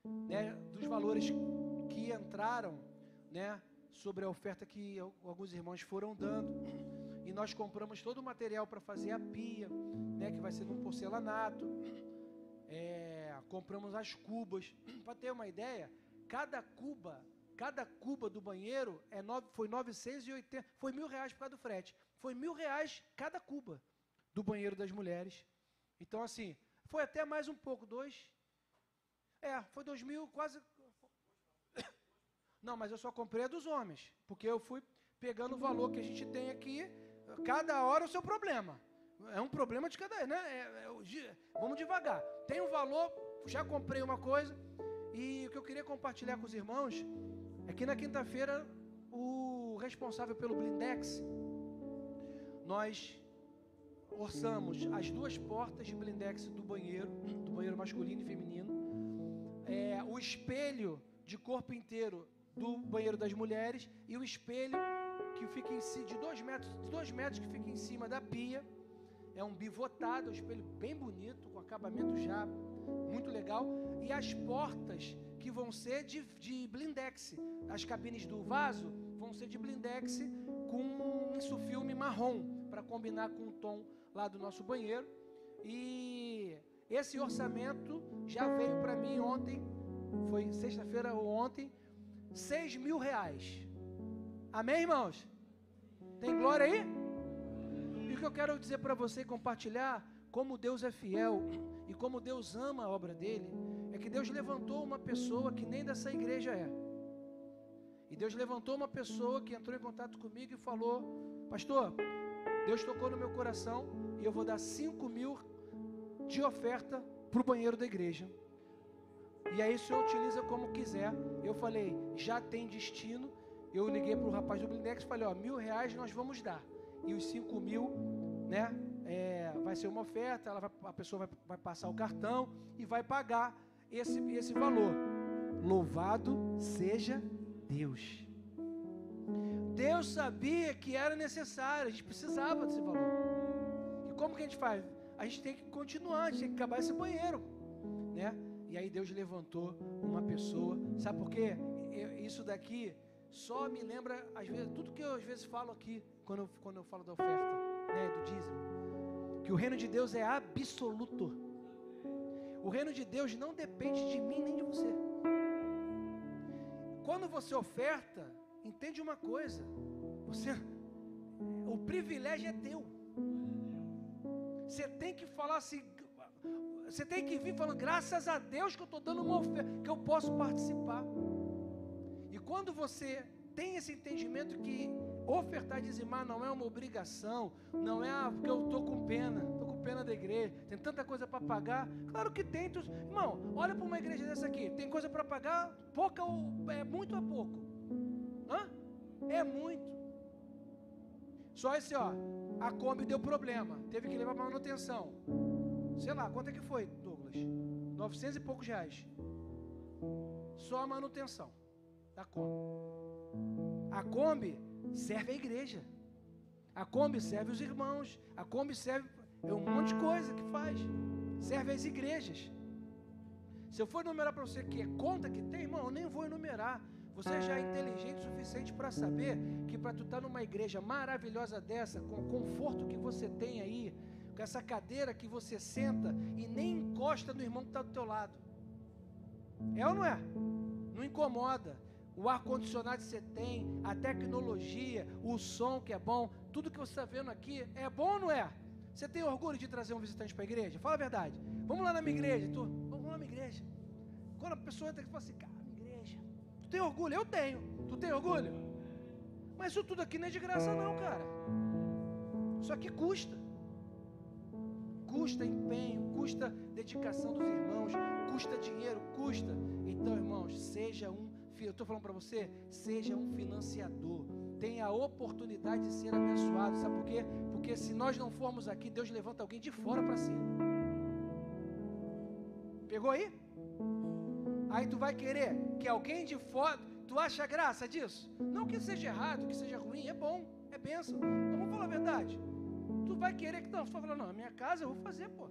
B: né? Dos valores que entraram, né? Sobre a oferta que alguns irmãos foram dando. E nós compramos todo o material para fazer a pia, né? Que vai ser num porcelanato. Compramos as cubas. Para ter uma ideia, cada cuba do banheiro foi 980, foi R$1.000 por causa do frete. Foi R$1.000 cada cuba do banheiro das mulheres. Então, assim, foi até mais um pouco, foi 2.000, quase. Não, mas eu só comprei a dos homens, porque eu fui pegando o valor que a gente tem aqui, cada hora o seu problema. É um problema de cada, né? Vamos devagar. Tem um valor, já comprei uma coisa, e o que eu queria compartilhar com os irmãos é que na quinta-feira, o responsável pelo blindex, nós orçamos as 2 portas de blindex do banheiro masculino e feminino, o espelho de corpo inteiro do banheiro das mulheres e o espelho que fica de 2 metros que fica em cima da pia. É um bivotado, um espelho bem bonito, com acabamento já muito legal. E as portas que vão ser de blindex. As cabines do vaso vão ser de blindex com um insufilme marrom, para combinar com o tom lá do nosso banheiro. E esse orçamento já veio para mim ontem, foi sexta-feira ou ontem, R$6.000. Amém, irmãos? Tem glória aí? E o que eu quero dizer para você, compartilhar como Deus é fiel e como Deus ama a obra dele, é que Deus levantou uma pessoa que nem dessa igreja é. E Deus levantou uma pessoa que entrou em contato comigo e falou: pastor, Deus tocou no meu coração e eu vou dar 5.000 de oferta para o banheiro da igreja. E aí o senhor utiliza como quiser. Eu falei, já tem destino. Eu liguei para o rapaz do Blindex e falei, ó, R$1.000 nós vamos dar. E os 5.000, né, vai ser uma oferta, a pessoa vai passar o cartão e vai pagar esse valor. Louvado seja Deus. Deus sabia que era necessário, a gente precisava desse valor. E como que a gente faz? A gente tem que continuar, a gente tem que acabar esse banheiro, né? E aí Deus levantou uma pessoa, sabe por quê? Isso daqui só me lembra, às vezes, tudo que eu às vezes falo aqui, quando eu falo da oferta, né, do dízimo, que o reino de Deus é absoluto. O reino de Deus não depende de mim nem de você. Quando você oferta, entende uma coisa, o privilégio é teu. Você tem que falar assim, você tem que vir falando, graças a Deus que eu estou dando uma oferta, que eu posso participar. E quando você tem esse entendimento que ofertar e dizimar não é uma obrigação, não é porque eu estou com pena da igreja, tem tanta coisa para pagar. Claro que tem, irmão, olha para uma igreja dessa aqui, tem coisa para pagar, pouca ou é muito ou pouco? É muito. Só esse, ó, a Kombi deu problema, teve que levar para manutenção. Sei lá, quanto é que foi, Douglas? 900 e poucos reais. Só a manutenção da Kombi. A Kombi serve a igreja. A Kombi serve os irmãos. A Kombi serve um monte de coisa que faz. Serve as igrejas. Se eu for enumerar para você que é conta que tem, irmão, eu nem vou enumerar. Você já é inteligente o suficiente para saber que para tu estar numa igreja maravilhosa dessa, com o conforto que você tem aí, com essa cadeira que você senta e nem encosta no irmão que está do teu lado. É ou não é? Não incomoda. O ar-condicionado que você tem, a tecnologia, o som que é bom, tudo que você está vendo aqui é bom ou não é? Você tem orgulho de trazer um visitante para a igreja? Fala a verdade. Vamos lá na minha igreja, vamos lá na minha igreja. Quando a pessoa entra e fala assim, cara, minha igreja, tu tem orgulho? Eu tenho. Tu tem orgulho? Mas isso tudo aqui não é de graça não, cara. Isso aqui custa. Custa empenho, custa dedicação dos irmãos, custa dinheiro, custa. Então, irmãos, eu estou falando para você, seja um financiador. Tenha a oportunidade de ser abençoado. Sabe por quê? Porque se nós não formos aqui, Deus levanta alguém de fora para cima. Pegou aí? Aí tu vai querer que alguém de fora... Tu acha graça disso? Não que seja errado, que seja ruim, é bom, é bênção. Então vamos falar a verdade. Tu vai querer que... Não, você vai falar, não, a minha casa eu vou fazer, pô.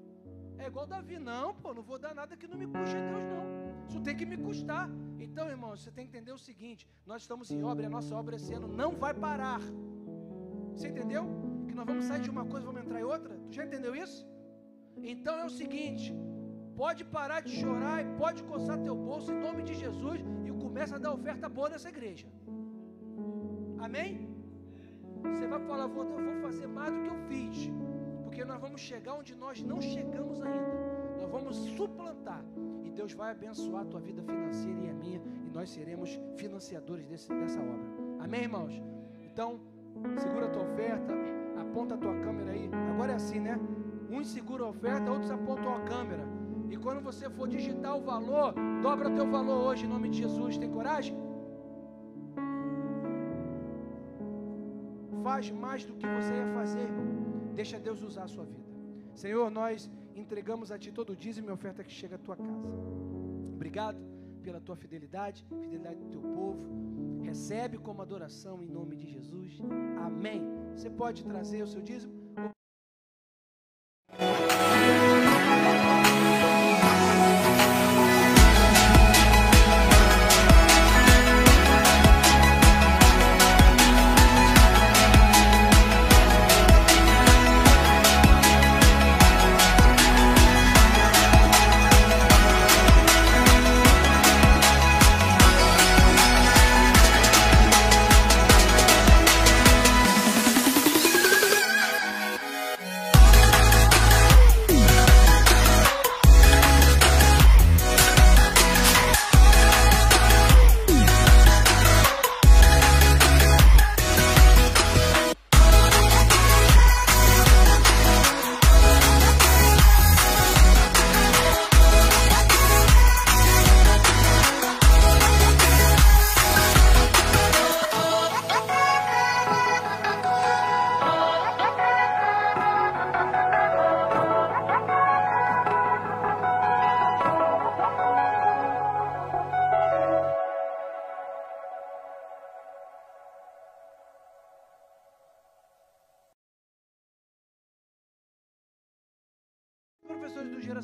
B: É igual Davi, não, pô, não vou dar nada que não me custe a Deus, não. Isso tem que me custar. Então, irmão, você tem que entender o seguinte, nós estamos em obra, e a nossa obra esse ano não vai parar. Você entendeu? Que nós vamos sair de uma coisa e vamos entrar em outra? Tu já entendeu isso? Então é o seguinte, pode parar de chorar e pode coçar teu bolso em nome de Jesus e começa a dar oferta boa nessa igreja. Amém? Você vai falar, eu vou fazer mais do que eu fiz, porque nós vamos chegar onde nós não chegamos ainda. Nós vamos suplantar e Deus vai abençoar a tua vida financeira e a minha, e nós seremos financiadores dessa obra. Amém, irmãos? Então, segura a tua oferta, aponta a tua câmera aí. Agora é assim, né? Uns seguram a oferta, outros apontam a câmera. E quando você for digitar o valor, dobra o teu valor hoje em nome de Jesus. Tem coragem? Faz mais do que você ia fazer. Deixa Deus usar a sua vida. Senhor, nós entregamos a Ti todo o dízimo e oferta que chega à Tua casa. Obrigado pela Tua fidelidade, fidelidade do Teu povo. Recebe como adoração em nome de Jesus. Amém. Você pode trazer o seu dízimo?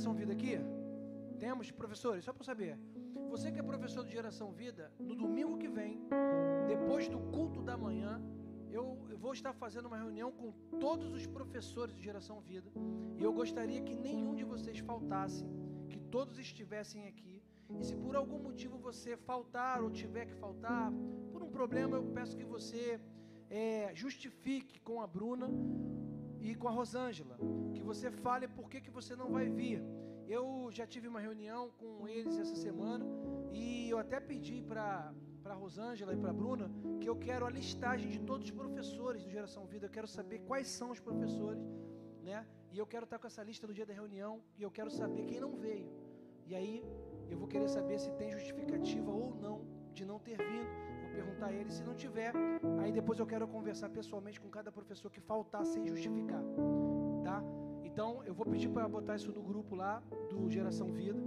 B: Geração Vida aqui? Temos, professores? Só para saber. Você que é professor de Geração Vida, no domingo que vem, depois do culto da manhã, eu vou estar fazendo uma reunião com todos os professores de Geração Vida. E eu gostaria que nenhum de vocês faltasse, que todos estivessem aqui. E se por algum motivo você faltar ou tiver que faltar, por um problema, eu peço que você justifique com a Bruna e com a Rosângela, que você fale por que você não vai vir. Eu já tive uma reunião com eles essa semana e eu até pedi para a Rosângela e para a Bruna que eu quero a listagem de todos os professores do Geração Vida. Eu quero saber quais são os professores, né? E eu quero estar com essa lista no dia da reunião e eu quero saber quem não veio. E aí eu vou querer saber se tem justificativa ou não de não ter vindo. Vou perguntar a eles. Se não tiver, aí depois eu quero conversar pessoalmente com cada professor que faltar sem justificar, tá? Então eu vou pedir para botar isso no grupo lá do Geração Vida.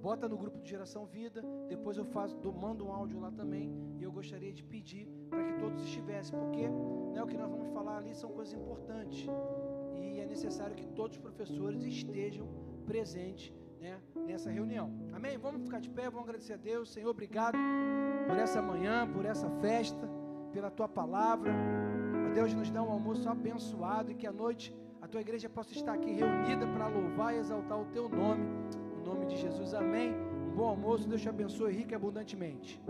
B: Bota no grupo de Geração Vida. Depois eu mando um áudio lá também. E eu gostaria de pedir para que todos estivessem, porque, né, o que nós vamos falar ali são coisas importantes e é necessário que todos os professores estejam presentes, né, nessa reunião. Amém? Vamos ficar de pé, vamos agradecer a Deus. Senhor, obrigado por essa manhã, por essa festa, pela Tua palavra. Ó Deus, nos dá um almoço abençoado e que à noite a Tua igreja possa estar aqui reunida para louvar e exaltar o Teu nome. Em nome de Jesus, amém. Um bom almoço, Deus te abençoe rica e abundantemente.